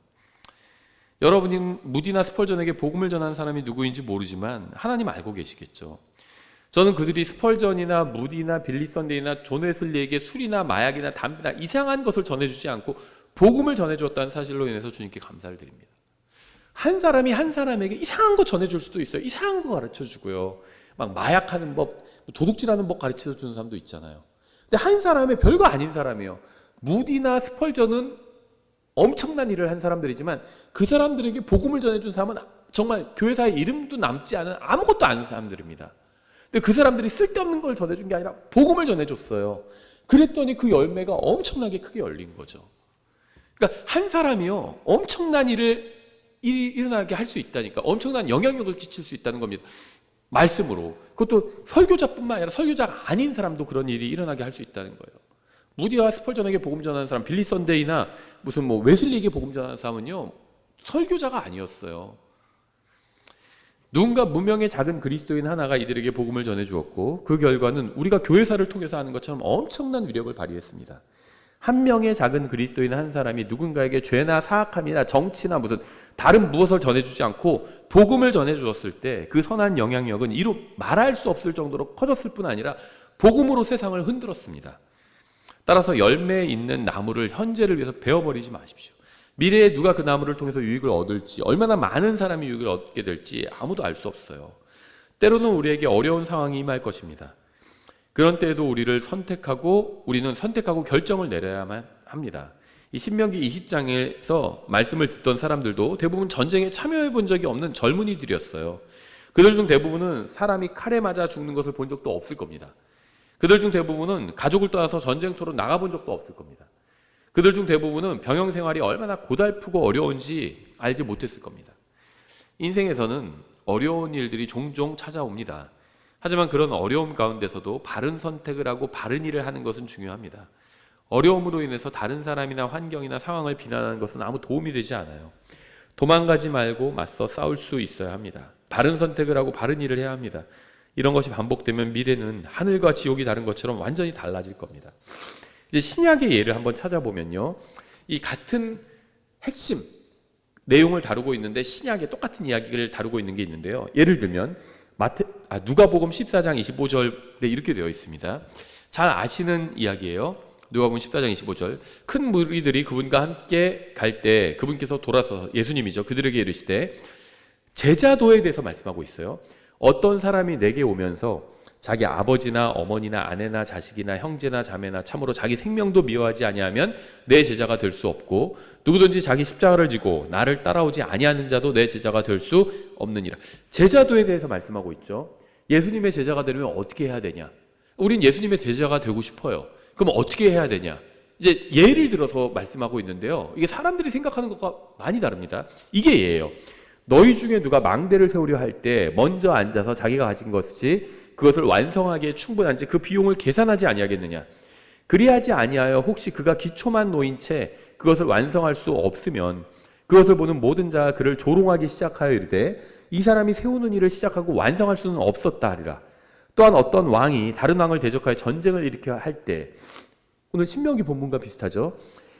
Speaker 2: 여러분이 무디나 스펄전에게 복음을 전한 사람이 누구인지 모르지만 하나님 알고 계시겠죠. 저는 그들이 스펄전이나 무디나 빌리 선데이나 존 웨슬리에게 술이나 마약이나 담배나 이상한 것을 전해주지 않고 복음을 전해주었다는 사실로 인해서 주님께 감사를 드립니다. 한 사람이 한 사람에게 이상한 거 전해줄 수도 있어요. 이상한 거 가르쳐주고요. 막 마약하는 법, 도둑질하는 법 가르쳐주는 사람도 있잖아요. 근데 한 사람의 별거 아닌 사람이에요. 무디나 스펄전은 엄청난 일을 한 사람들이지만 그 사람들에게 복음을 전해준 사람은 정말 교회사의 이름도 남지 않은 아무것도 아닌 사람들입니다. 근데 그 사람들이 쓸데없는 걸 전해준 게 아니라 복음을 전해줬어요. 그랬더니 그 열매가 엄청나게 크게 열린 거죠. 그러니까 한 사람이요 엄청난 일을 일어나게 할 수 있다니까, 엄청난 영향력을 끼칠 수 있다는 겁니다. 말씀으로. 그것도 설교자뿐만 아니라 설교자가 아닌 사람도 그런 일이 일어나게 할 수 있다는 거예요. 무디와 스펄전에게 복음 전하는 사람, 빌리 선데이나 무슨 뭐 웨슬리에게 복음 전하는 사람은요 설교자가 아니었어요. 누군가 무명의 작은 그리스도인 하나가 이들에게 복음을 전해 주었고 그 결과는 우리가 교회사를 통해서 하는 것처럼 엄청난 위력을 발휘했습니다. 한 명의 작은 그리스도인 한 사람이 누군가에게 죄나 사악함이나 정치나 무슨 다른 무엇을 전해주지 않고 복음을 전해주었을 때 그 선한 영향력은 이루 말할 수 없을 정도로 커졌을 뿐 아니라 복음으로 세상을 흔들었습니다. 따라서 열매 있는 나무를 현재를 위해서 베어버리지 마십시오. 미래에 누가 그 나무를 통해서 유익을 얻을지, 얼마나 많은 사람이 유익을 얻게 될지 아무도 알 수 없어요. 때로는 우리에게 어려운 상황이 임할 것입니다. 그런 때에도 우리는 선택하고 결정을 내려야만 합니다. 이 신명기 20장에서 말씀을 듣던 사람들도 대부분 전쟁에 참여해 본 적이 없는 젊은이들이었어요. 그들 중 대부분은 사람이 칼에 맞아 죽는 것을 본 적도 없을 겁니다. 그들 중 대부분은 가족을 떠나서 전쟁터로 나가본 적도 없을 겁니다. 그들 중 대부분은 병영 생활이 얼마나 고달프고 어려운지 알지 못했을 겁니다. 인생에서는 어려운 일들이 종종 찾아옵니다. 하지만 그런 어려움 가운데서도 바른 선택을 하고 바른 일을 하는 것은 중요합니다. 어려움으로 인해서 다른 사람이나 환경이나 상황을 비난하는 것은 아무 도움이 되지 않아요. 도망가지 말고 맞서 싸울 수 있어야 합니다. 바른 선택을 하고 바른 일을 해야 합니다. 이런 것이 반복되면 미래는 하늘과 지옥이 다른 것처럼 완전히 달라질 겁니다. 이제 신약의 예를 한번 찾아보면요, 이 같은 핵심 내용을 다루고 있는데 신약의 똑같은 이야기를 다루고 있는 게 있는데요. 예를 들면 누가복음 14장 25절에 이렇게 되어 있습니다. 잘 아시는 이야기예요. 누가복음 14장 25절. 큰 무리들이 그분과 함께 갈 때 그분께서 돌아서 예수님이죠. 그들에게 이르시되, 제자도에 대해서 말씀하고 있어요. 어떤 사람이 내게 오면서 자기 아버지나 어머니나 아내나 자식이나 형제나 자매나 참으로 자기 생명도 미워하지 아니하면 내 제자가 될 수 없고, 누구든지 자기 십자가를 지고 나를 따라오지 아니하는 자도 내 제자가 될 수 없느니라. 제자도에 대해서 말씀하고 있죠. 예수님의 제자가 되려면 어떻게 해야 되냐? 우린 예수님의 제자가 되고 싶어요. 그럼 어떻게 해야 되냐? 이제 예를 들어서 말씀하고 있는데요. 이게 사람들이 생각하는 것과 많이 다릅니다. 이게 예예요. 너희 중에 누가 망대를 세우려 할 때 먼저 앉아서 자기가 가진 것이 그것을 완성하기에 충분한지 그 비용을 계산하지 아니하겠느냐? 그리하지 아니하여 혹시 그가 기초만 놓인 채 그것을 완성할 수 없으면 그것을 보는 모든 자가 그를 조롱하기 시작하여 이르되, 이 사람이 세우는 일을 시작하고 완성할 수는 없었다 하리라. 또한 어떤 왕이 다른 왕을 대적하여 전쟁을 일으켜 할 때, 오늘 신명기 본문과 비슷하죠.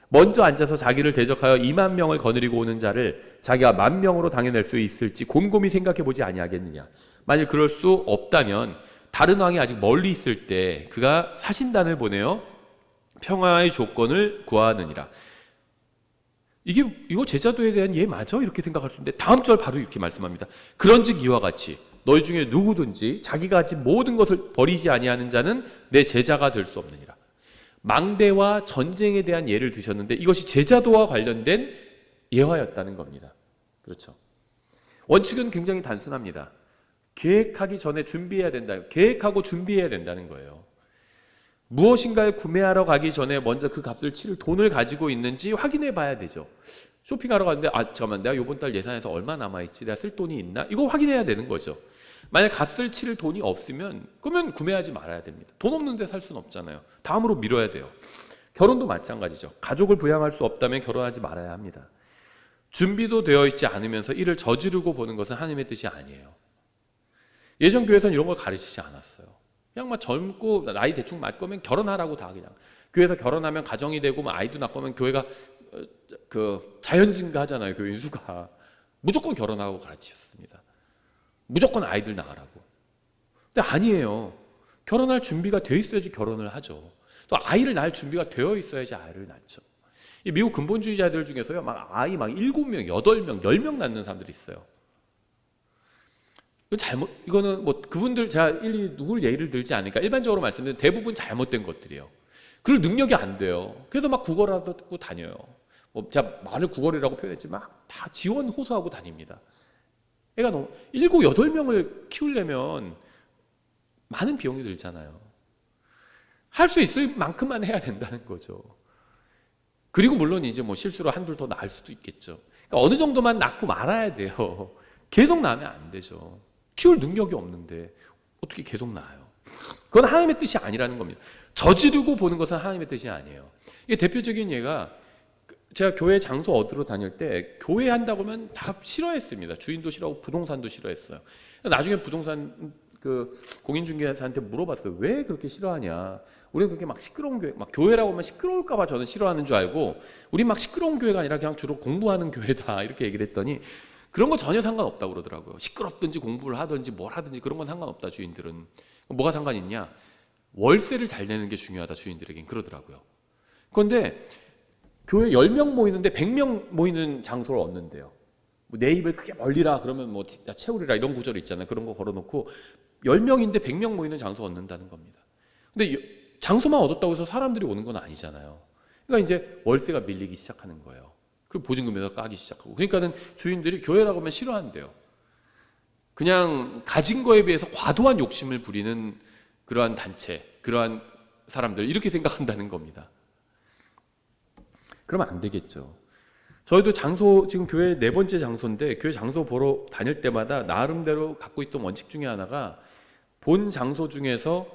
Speaker 2: 먼저 앉아서 자기를 대적하여 2만 명을 거느리고 오는 자를 자기가 10,000명으로 당해낼 수 있을지 곰곰이 생각해 보지 아니하겠느냐. 만일 그럴 수 없다면 다른 왕이 아직 멀리 있을 때 그가 사신단을 보내어 평화의 조건을 구하느니라. 이거 제자도에 대한 예 맞아? 이렇게 생각할 수 있는데 다음 절 바로 이렇게 말씀합니다. 그런즉 이와 같이 너희 중에 누구든지 자기가 가진 모든 것을 버리지 아니하는 자는 내 제자가 될 수 없느니라. 망대와 전쟁에 대한 예를 드셨는데 이것이 제자도와 관련된 예화였다는 겁니다. 그렇죠? 원칙은 굉장히 단순합니다. 계획하기 전에 준비해야 된다. 계획하고 준비해야 된다는 거예요. 무엇인가를 구매하러 가기 전에 먼저 그 값을 치를 돈을 가지고 있는지 확인해 봐야 되죠. 쇼핑하러 갔는데 잠깐만, 내가 이번 달 예산에서 얼마 남아있지? 내가 쓸 돈이 있나? 이거 확인해야 되는 거죠. 만약 값을 치를 돈이 없으면 그러면 구매하지 말아야 됩니다. 돈 없는데 살 수는 없잖아요. 다음으로 미뤄야 돼요. 결혼도 마찬가지죠. 가족을 부양할 수 없다면 결혼하지 말아야 합니다. 준비도 되어 있지 않으면서 일을 저지르고 보는 것은 하나님의 뜻이 아니에요. 예전 교회에서는 이런 걸 가르치지 않았어요. 그냥 막 젊고 나이 대충 맞 거면 결혼하라고 다 그냥. 교회에서 결혼하면 가정이 되고 아이도 낳고 하면 교회가 그 자연 증가하잖아요. 교회 인수가. 무조건 결혼하고 가르치셨습니다. 무조건 아이들 낳으라고. 근데 아니에요. 결혼할 준비가 되어 있어야지 결혼을 하죠. 또 아이를 낳을 준비가 되어 있어야지 아이를 낳죠. 이 미국 근본주의자들 중에서요, 아이 7명, 8명, 10명 낳는 사람들이 있어요. 이거는 뭐 그분들 제가 일일이 누굴 예를 들지 않으니까 일반적으로 말씀드리면 대부분 잘못된 것들이에요. 그럴 능력이 안 돼요. 그래서 막 국어라도 듣고 다녀요. 제가 말을 국어라고 표현했지만 다 지원 호소하고 다닙니다. 애가 너무 7, 8명을 키우려면 많은 비용이 들잖아요. 할 수 있을 만큼만 해야 된다는 거죠. 그리고 물론 이제 실수로 한둘 더 낳을 수도 있겠죠. 그러니까 어느 정도만 낳고 말아야 돼요. 계속 낳으면 안 되죠. 키울 능력이 없는데 어떻게 계속 낳아요? 그건 하나님의 뜻이 아니라는 겁니다. 저지르고 보는 것은 하나님의 뜻이 아니에요. 이게 대표적인 예가, 제가 교회 장소 얻으러 다닐 때 교회 한다고 하면 다 싫어했습니다. 주인도 싫어하고 부동산도 싫어했어요. 나중에 부동산 공인중개사한테 물어봤어요. 왜 그렇게 싫어하냐? 우리가 그렇게 막 시끄러운 교회, 막 교회라고 하면 시끄러울까 봐 저는 싫어하는 줄 알고, 우리 막 시끄러운 교회가 아니라 그냥 주로 공부하는 교회다 이렇게 얘기를 했더니 그런 거 전혀 상관없다고 그러더라고요. 시끄럽든지 공부를 하든지 뭘 하든지 그런 건 상관없다, 주인들은. 뭐가 상관 있냐? 월세를 잘 내는 게 중요하다, 주인들에겐. 그러더라고요. 그런데 교회 10명 모이는데 100명 모이는 장소를 얻는데요. 내 입을 크게 벌리라 그러면 채우리라 이런 구절 있잖아요. 그런 거 걸어놓고 10명인데 100명 모이는 장소 얻는다는 겁니다. 근데 장소만 얻었다고 해서 사람들이 오는 건 아니잖아요. 그러니까 이제 월세가 밀리기 시작하는 거예요. 그리고 보증금에서 까기 시작하고. 그러니까는 주인들이 교회라고 하면 싫어한대요. 그냥 가진 거에 비해서 과도한 욕심을 부리는 그러한 단체, 그러한 사람들 이렇게 생각한다는 겁니다. 그러면 안 되겠죠. 저희도 장소, 지금 교회 4번째 장소인데 교회 장소 보러 다닐 때마다 나름대로 갖고 있던 원칙 중에 하나가 본 장소 중에서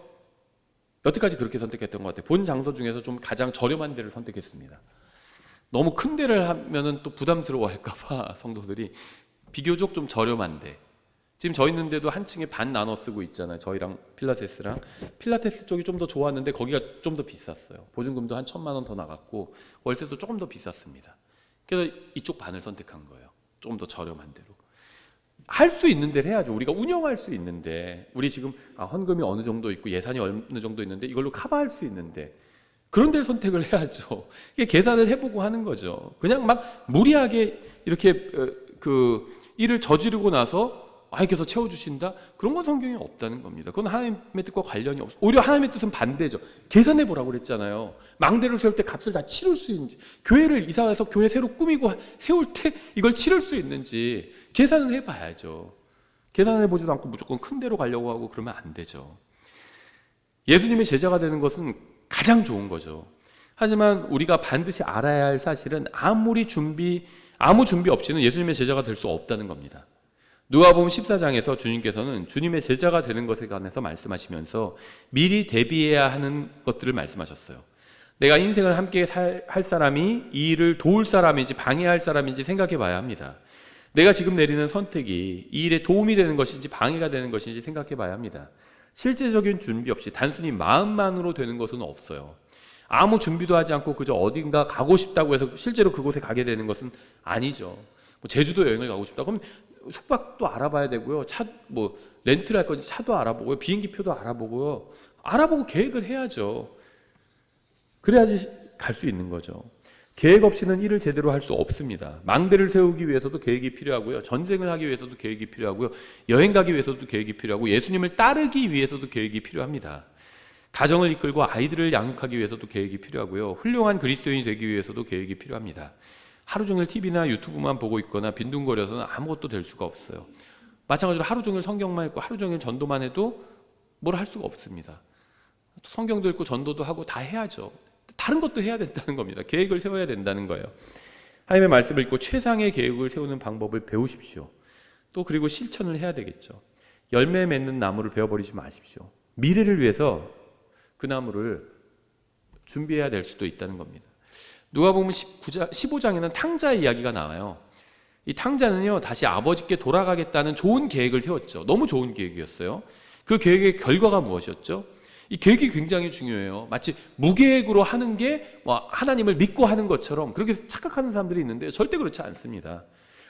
Speaker 2: 여태까지 그렇게 선택했던 것 같아요. 본 장소 중에서 좀 가장 저렴한 데를 선택했습니다. 너무 큰 데를 하면은 또 부담스러워 할까봐 성도들이 비교적 좀 저렴한 데. 지금 저희 있는 데도 한 층에 반 나눠 쓰고 있잖아요. 저희랑 필라테스랑. 필라테스 쪽이 좀 더 좋았는데 거기가 좀 더 비쌌어요. 보증금도 한 1,000만 원 더 나갔고 월세도 조금 더 비쌌습니다. 그래서 이쪽 반을 선택한 거예요. 조금 더 저렴한 데로. 할 수 있는 데를 해야죠. 우리가 운영할 수 있는데 우리 지금 헌금이 어느 정도 있고 예산이 어느 정도 있는데 이걸로 커버할 수 있는데 그런 데를 선택을 해야죠. 이게 계산을 해보고 하는 거죠. 그냥 막 무리하게 이렇게 일을 저지르고 나서 하나님께서 채워주신다? 그런 건 성경에 없다는 겁니다. 그건 하나님의 뜻과 관련이 없어요. 오히려 하나님의 뜻은 반대죠. 계산해 보라고 그랬잖아요. 망대를 세울 때 값을 다 치를 수 있는지, 교회를 이사해서 교회 새로 꾸미고 세울 때 이걸 치를 수 있는지 계산을 해봐야죠. 계산해 보지도 않고 무조건 큰 데로 가려고 하고 그러면 안 되죠. 예수님의 제자가 되는 것은 가장 좋은 거죠. 하지만 우리가 반드시 알아야 할 사실은 아무 준비 없이는 예수님의 제자가 될 수 없다는 겁니다. 누가복음 14장에서 주님께서는 주님의 제자가 되는 것에 관해서 말씀하시면서 미리 대비해야 하는 것들을 말씀하셨어요. 내가 인생을 함께 할 사람이 이 일을 도울 사람인지 방해할 사람인지 생각해 봐야 합니다. 내가 지금 내리는 선택이 이 일에 도움이 되는 것인지 방해가 되는 것인지 생각해 봐야 합니다. 실제적인 준비 없이 단순히 마음만으로 되는 것은 없어요. 아무 준비도 하지 않고 그저 어딘가 가고 싶다고 해서 실제로 그곳에 가게 되는 것은 아니죠. 제주도 여행을 가고 싶다 그럼 숙박도 알아봐야 되고요. 렌트를 할 건지 차도 알아보고요. 비행기표도 알아보고요. 알아보고 계획을 해야죠. 그래야지 갈 수 있는 거죠. 계획 없이는 일을 제대로 할 수 없습니다. 망대를 세우기 위해서도 계획이 필요하고요. 전쟁을 하기 위해서도 계획이 필요하고요. 여행 가기 위해서도 계획이 필요하고 예수님을 따르기 위해서도 계획이 필요합니다. 가정을 이끌고 아이들을 양육하기 위해서도 계획이 필요하고요. 훌륭한 그리스도인이 되기 위해서도 계획이 필요합니다. 하루 종일 TV나 유튜브만 보고 있거나 빈둥거려서는 아무것도 될 수가 없어요. 마찬가지로 하루 종일 성경만 읽고 하루 종일 전도만 해도 뭘 할 수가 없습니다. 성경도 읽고 전도도 하고 다 해야죠. 다른 것도 해야 된다는 겁니다. 계획을 세워야 된다는 거예요. 하나님의 말씀을 읽고 최상의 계획을 세우는 방법을 배우십시오. 또 그리고 실천을 해야 되겠죠. 열매 맺는 나무를 베어버리지 마십시오. 미래를 위해서 그 나무를 준비해야 될 수도 있다는 겁니다. 누가복음 15장에는 탕자 이야기가 나와요. 이 탕자는요 다시 아버지께 돌아가겠다는 좋은 계획을 세웠죠. 너무 좋은 계획이었어요. 그 계획의 결과가 무엇이었죠? 이 계획이 굉장히 중요해요. 마치 무계획으로 하는 게 하나님을 믿고 하는 것처럼 그렇게 착각하는 사람들이 있는데 절대 그렇지 않습니다.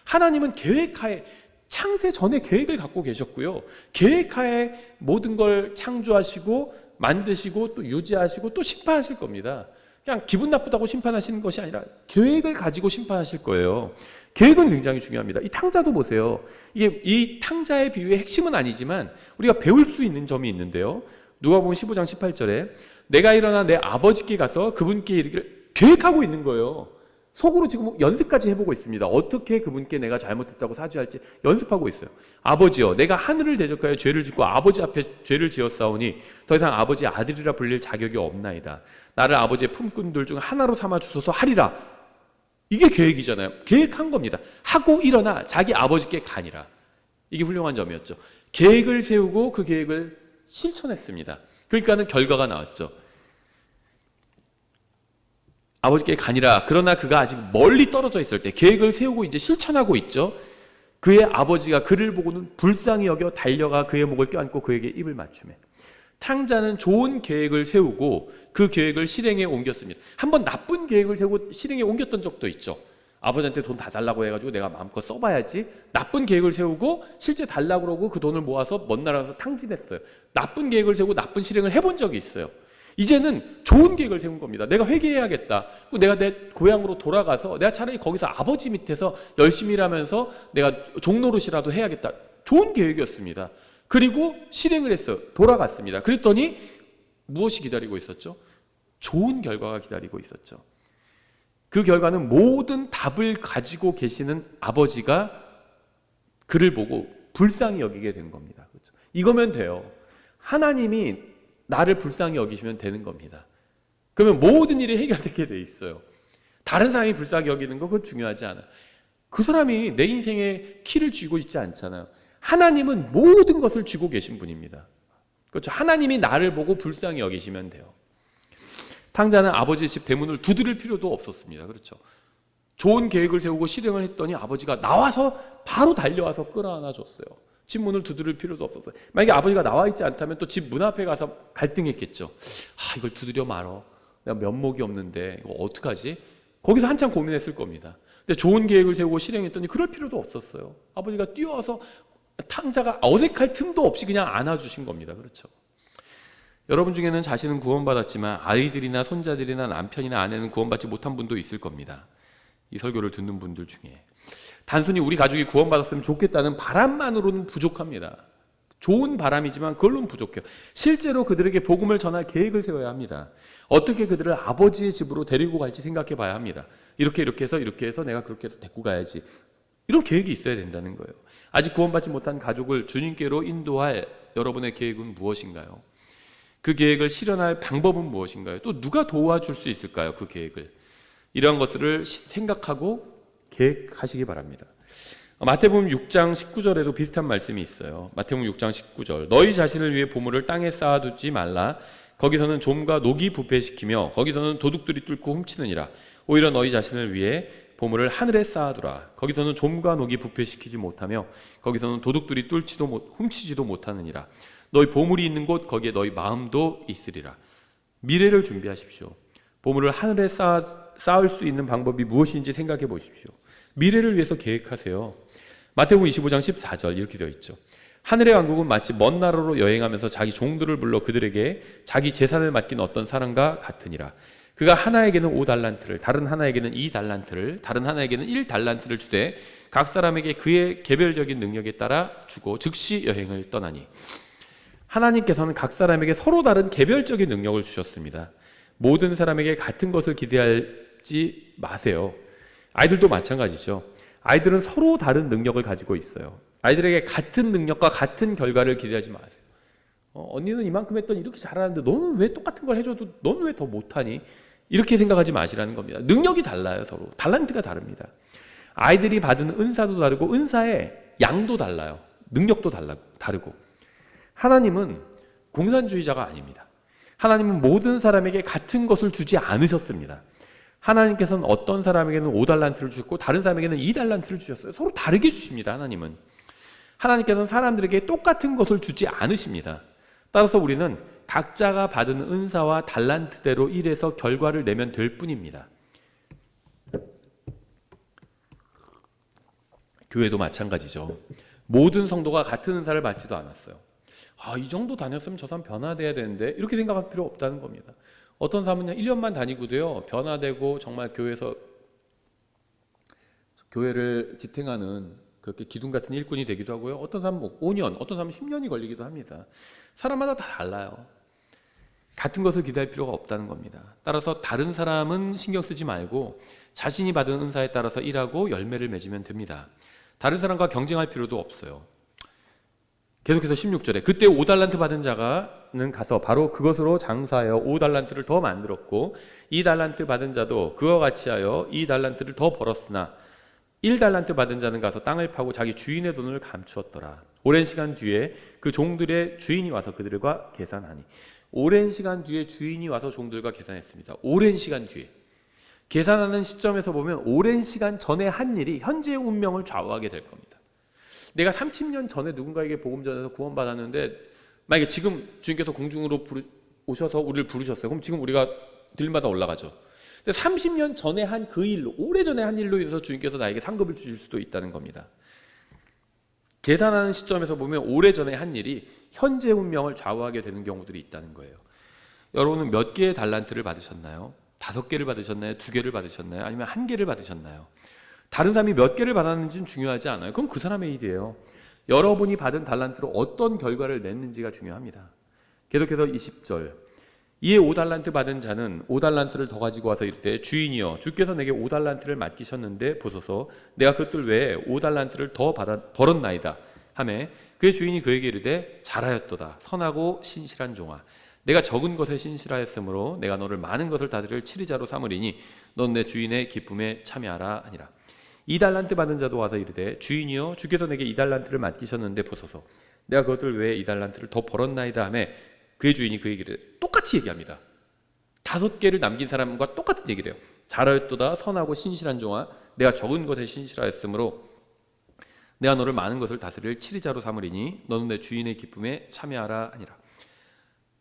Speaker 2: 하나님은 계획하에 창세 전에 계획을 갖고 계셨고요. 계획하에 모든 걸 창조하시고 만드시고 또 유지하시고 또 심판하실 겁니다. 그냥 기분 나쁘다고 심판하시는 것이 아니라 계획을 가지고 심판하실 거예요. 계획은 굉장히 중요합니다. 이 탕자도 보세요. 이게 이 탕자의 비유의 핵심은 아니지만 우리가 배울 수 있는 점이 있는데요. 누가복음 15장 18절에 내가 일어나 내 아버지께 가서 그분께 이르기를 계획하고 있는 거예요. 속으로 지금 연습까지 해보고 있습니다. 어떻게 그분께 내가 잘못했다고 사죄할지 연습하고 있어요. 아버지여, 내가 하늘을 대적하여 죄를 짓고 아버지 앞에 죄를 지었사오니 더 이상 아버지의 아들이라 불릴 자격이 없나이다. 나를 아버지의 품꾼들 중 하나로 삼아 주소서 하리라. 이게 계획이잖아요. 계획한 겁니다. 하고 일어나 자기 아버지께 가니라. 이게 훌륭한 점이었죠. 계획을 세우고 그 계획을 실천했습니다. 그러니까는 결과가 나왔죠. 아버지께 가니라. 그러나 그가 아직 멀리 떨어져 있을 때 계획을 세우고 이제 실천하고 있죠. 그의 아버지가 그를 보고는 불쌍히 여겨 달려가 그의 목을 껴안고 그에게 입을 맞추매. 탕자는 좋은 계획을 세우고 그 계획을 실행에 옮겼습니다. 한번 나쁜 계획을 세우고 실행에 옮겼던 적도 있죠. 아버지한테 돈 다 달라고 해가지고 내가 마음껏 써봐야지. 나쁜 계획을 세우고 실제 달라고 그러고 그 돈을 모아서 먼 나라에서 탕진했어요. 나쁜 계획을 세우고 나쁜 실행을 해본 적이 있어요. 이제는 좋은 계획을 세운 겁니다. 내가 회개해야겠다. 내가 내 고향으로 돌아가서 내가 차라리 거기서 아버지 밑에서 열심히 일하면서 내가 종노릇이라도 해야겠다. 좋은 계획이었습니다. 그리고 실행을 했어요. 돌아갔습니다. 그랬더니 무엇이 기다리고 있었죠? 좋은 결과가 기다리고 있었죠. 그 결과는 모든 답을 가지고 계시는 아버지가 그를 보고 불쌍히 여기게 된 겁니다. 그렇죠? 이거면 돼요. 하나님이 나를 불쌍히 여기시면 되는 겁니다. 그러면 모든 일이 해결되게 돼 있어요. 다른 사람이 불쌍히 여기는 거 그건 중요하지 않아요. 그 사람이 내 인생의 키를 쥐고 있지 않잖아요. 하나님은 모든 것을 쥐고 계신 분입니다. 그렇죠? 하나님이 나를 보고 불쌍히 여기시면 돼요. 탕자는 아버지의 집 대문을 두드릴 필요도 없었습니다. 그렇죠? 좋은 계획을 세우고 실행을 했더니 아버지가 나와서 바로 달려와서 끌어안아 줬어요. 집 문을 두드릴 필요도 없었어요. 만약에 아버지가 나와 있지 않다면 또 집 문 앞에 가서 갈등했겠죠. 이걸 두드려 말어. 내가 면목이 없는데 이거 어떡하지? 거기서 한참 고민했을 겁니다. 근데 좋은 계획을 세우고 실행했더니 그럴 필요도 없었어요. 아버지가 뛰어와서 탕자가 어색할 틈도 없이 그냥 안아주신 겁니다. 그렇죠? 여러분 중에는 자신은 구원받았지만 아이들이나 손자들이나 남편이나 아내는 구원받지 못한 분도 있을 겁니다. 이 설교를 듣는 분들 중에 단순히 우리 가족이 구원받았으면 좋겠다는 바람만으로는 부족합니다. 좋은 바람이지만 그걸로는 부족해요. 실제로 그들에게 복음을 전할 계획을 세워야 합니다. 어떻게 그들을 아버지의 집으로 데리고 갈지 생각해 봐야 합니다. 이렇게 해서 내가 그렇게 해서 데리고 가야지. 이런 계획이 있어야 된다는 거예요. 아직 구원받지 못한 가족을 주님께로 인도할 여러분의 계획은 무엇인가요? 그 계획을 실현할 방법은 무엇인가요? 또 누가 도와줄 수 있을까요? 그 계획을. 이러한 것들을 생각하고 계획하시기 바랍니다. 마태복음 6장 19절에도 비슷한 말씀이 있어요. 마태복음 6장 19절. 너희 자신을 위해 보물을 땅에 쌓아두지 말라. 거기서는 좀과 녹이 부패시키며 거기서는 도둑들이 뚫고 훔치느니라. 오히려 너희 자신을 위해 보물을 하늘에 쌓아두라. 거기서는 좀과 녹이 부패시키지 못하며 거기서는 도둑들이 훔치지도 못하느니라. 너희 보물이 있는 곳 거기에 너희 마음도 있으리라. 미래를 준비하십시오. 보물을 하늘에 쌓을 수 있는 방법이 무엇인지 생각해 보십시오. 미래를 위해서 계획하세요. 마태복음 25장 14절 이렇게 되어 있죠. 하늘의 왕국은 마치 먼 나라로 여행하면서 자기 종들을 불러 그들에게 자기 재산을 맡긴 어떤 사람과 같으니라. 그가 하나에게는 5달란트를, 다른 하나에게는 2달란트를, 다른 하나에게는 1달란트를 주되 각 사람에게 그의 개별적인 능력에 따라 주고 즉시 여행을 떠나니. 하나님께서는 각 사람에게 서로 다른 개별적인 능력을 주셨습니다. 모든 사람에게 같은 것을 기대하지 마세요. 아이들도 마찬가지죠. 아이들은 서로 다른 능력을 가지고 있어요. 아이들에게 같은 능력과 같은 결과를 기대하지 마세요. 언니는 이만큼 했더니 이렇게 잘하는데 너는 왜 똑같은 걸 해줘도 너는 왜 더 못하니? 이렇게 생각하지 마시라는 겁니다. 능력이 달라요. 서로. 달란트가 다릅니다. 아이들이 받은 은사도 다르고 은사의 양도 달라요. 능력도 다르고. 하나님은 공산주의자가 아닙니다. 하나님은 모든 사람에게 같은 것을 주지 않으셨습니다. 하나님께서는 어떤 사람에게는 5달란트를 주셨고 다른 사람에게는 2달란트를 주셨어요. 서로 다르게 주십니다. 하나님은. 하나님께서는 사람들에게 똑같은 것을 주지 않으십니다. 따라서 우리는 각자가 받은 은사와 달란트대로 일해서 결과를 내면 될 뿐입니다. 교회도 마찬가지죠. 모든 성도가 같은 은사를 받지도 않았어요. 이 정도 다녔으면 저 사람 변화돼야 되는데 이렇게 생각할 필요 없다는 겁니다. 어떤 사람은 1년만 다니고도요 변화되고 정말 교회에서 교회를 지탱하는 그렇게 기둥 같은 일꾼이 되기도 하고요. 어떤 사람은 5년, 어떤 사람은 10년이 걸리기도 합니다. 사람마다 다 달라요. 같은 것을 기대할 필요가 없다는 겁니다. 따라서 다른 사람은 신경 쓰지 말고 자신이 받은 은사에 따라서 일하고 열매를 맺으면 됩니다. 다른 사람과 경쟁할 필요도 없어요. 계속해서 16절에 그때 5달란트 받은 자가는 가서 바로 그것으로 장사하여 5달란트를 더 만들었고 2달란트 받은 자도 그와 같이 하여 2달란트를 더 벌었으나 1달란트 받은 자는 가서 땅을 파고 자기 주인의 돈을 감추었더라. 오랜 시간 뒤에 그 종들의 주인이 와서 그들과 계산하니. 오랜 시간 뒤에 주인이 와서 종들과 계산했습니다. 오랜 시간 뒤에. 계산하는 시점에서 보면 오랜 시간 전에 한 일이 현재의 운명을 좌우하게 될 겁니다. 내가 30년 전에 누군가에게 복음 전해서 구원받았는데 만약에 지금 주님께서 공중으로 오셔서 우리를 부르셨어요. 그럼 지금 우리가 들마다 올라가죠. 근데 30년 전에 한 그 일로, 오래전에 한 일로 인해서 주님께서 나에게 상급을 주실 수도 있다는 겁니다. 계산하는 시점에서 보면 오래전에 한 일이 현재 운명을 좌우하게 되는 경우들이 있다는 거예요. 여러분은 몇 개의 달란트를 받으셨나요? 5개를 받으셨나요? 2개를 받으셨나요? 아니면 1개를 받으셨나요? 다른 사람이 몇 개를 받았는지는 중요하지 않아요. 그건 그 사람의 일이에요. 여러분이 받은 달란트로 어떤 결과를 냈는지가 중요합니다. 계속해서 20절. 이에 5달란트 받은 자는 5달란트를 더 가지고 와서 이르되 주인이여 주께서 내게 5달란트를 맡기셨는데 보소서 내가 그것들 외에 5달란트를 더 벌었나이다 하매 그의 주인이 그에게 이르되 잘하였도다 선하고 신실한 종아 내가 적은 것에 신실하였으므로 내가 너를 많은 것을 다스릴 치리자로 삼으리니 넌 내 주인의 기쁨에 참여하라 하니라. 2달란트 받은 자도 와서 이르되 주인이여 주께서 내게 2달란트를 맡기셨는데 보소서 내가 그것들 외에 2달란트를 더 벌었나이다 하매 그의 주인이 그에게 이르되 똑같이 얘기합니다. 5개를 남긴 사람과 똑같은 얘기를 해요. 잘하였도다 선하고 신실한 종아 내가 적은 것에 신실하였으므로 내가 너를 많은 것을 다스릴 치리자로 삼으리니 너는 내 주인의 기쁨에 참여하라 하니라.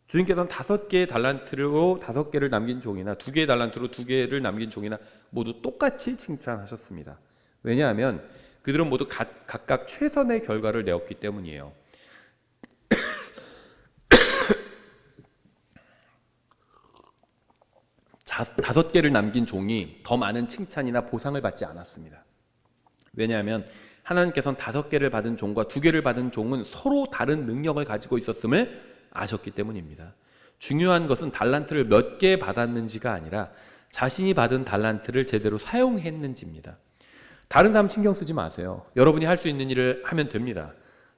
Speaker 2: 주인께서는 5개의 달란트로 5개를 남긴 종이나 2개의 달란트로 2개를 남긴 종이나 모두 똑같이 칭찬하셨습니다. 왜냐하면 그들은 모두 각각 최선의 결과를 내었기 때문이에요. 5개를 남긴 종이 더 많은 칭찬이나 보상을 받지 않았습니다. 왜냐하면 하나님께서는 5개를 받은 종과 2개를 받은 종은 서로 다른 능력을 가지고 있었음을 아셨기 때문입니다. 중요한 것은 달란트를 몇 개 받았는지가 아니라 자신이 받은 달란트를 제대로 사용했는지입니다. 다른 사람 신경 쓰지 마세요. 여러분이 할 수 있는 일을 하면 됩니다.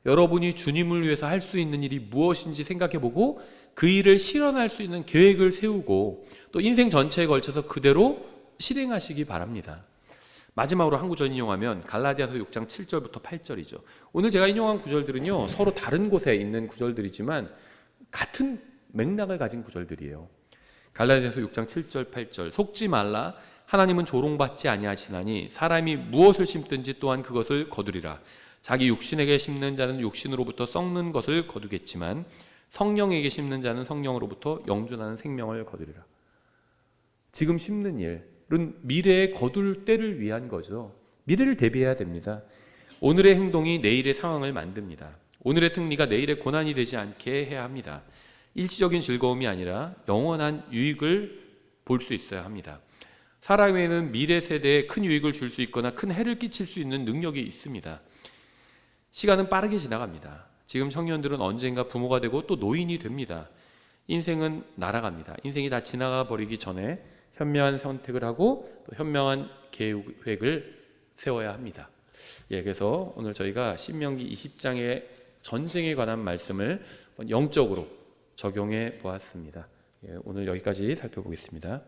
Speaker 2: 여러분이 주님을 위해서 할 수 있는 일이 무엇인지 생각해보고 그 일을 실현할 수 있는 계획을 세우고 또 인생 전체에 걸쳐서 그대로 실행하시기 바랍니다. 마지막으로 한 구절 인용하면 갈라디아서 6장 7절부터 8절이죠. 오늘 제가 인용한 구절들은요 서로 다른 곳에 있는 구절들이지만 같은 맥락을 가진 구절들이에요. 갈라디아서 6장 7절 8절 속지 말라 하나님은 조롱받지 아니하시나니 사람이 무엇을 심든지 또한 그것을 거두리라. 자기 육신에게 심는 자는 육신으로부터 썩는 것을 거두겠지만 성령에게 심는 자는 성령으로부터 영존하는 생명을 거두리라. 지금 심는 일은 미래에 거둘 때를 위한 거죠. 미래를 대비해야 됩니다. 오늘의 행동이 내일의 상황을 만듭니다. 오늘의 승리가 내일의 고난이 되지 않게 해야 합니다. 일시적인 즐거움이 아니라 영원한 유익을 볼 수 있어야 합니다. 사람에게는 미래 세대에 큰 유익을 줄 수 있거나 큰 해를 끼칠 수 있는 능력이 있습니다. 시간은 빠르게 지나갑니다. 지금 청년들은 언젠가 부모가 되고 또 노인이 됩니다. 인생은 날아갑니다. 인생이 다 지나가 버리기 전에 현명한 선택을 하고 또 현명한 계획을 세워야 합니다. 그래서 오늘 저희가 신명기 20장의 전쟁에 관한 말씀을 영적으로 적용해 보았습니다. 오늘 여기까지 살펴보겠습니다.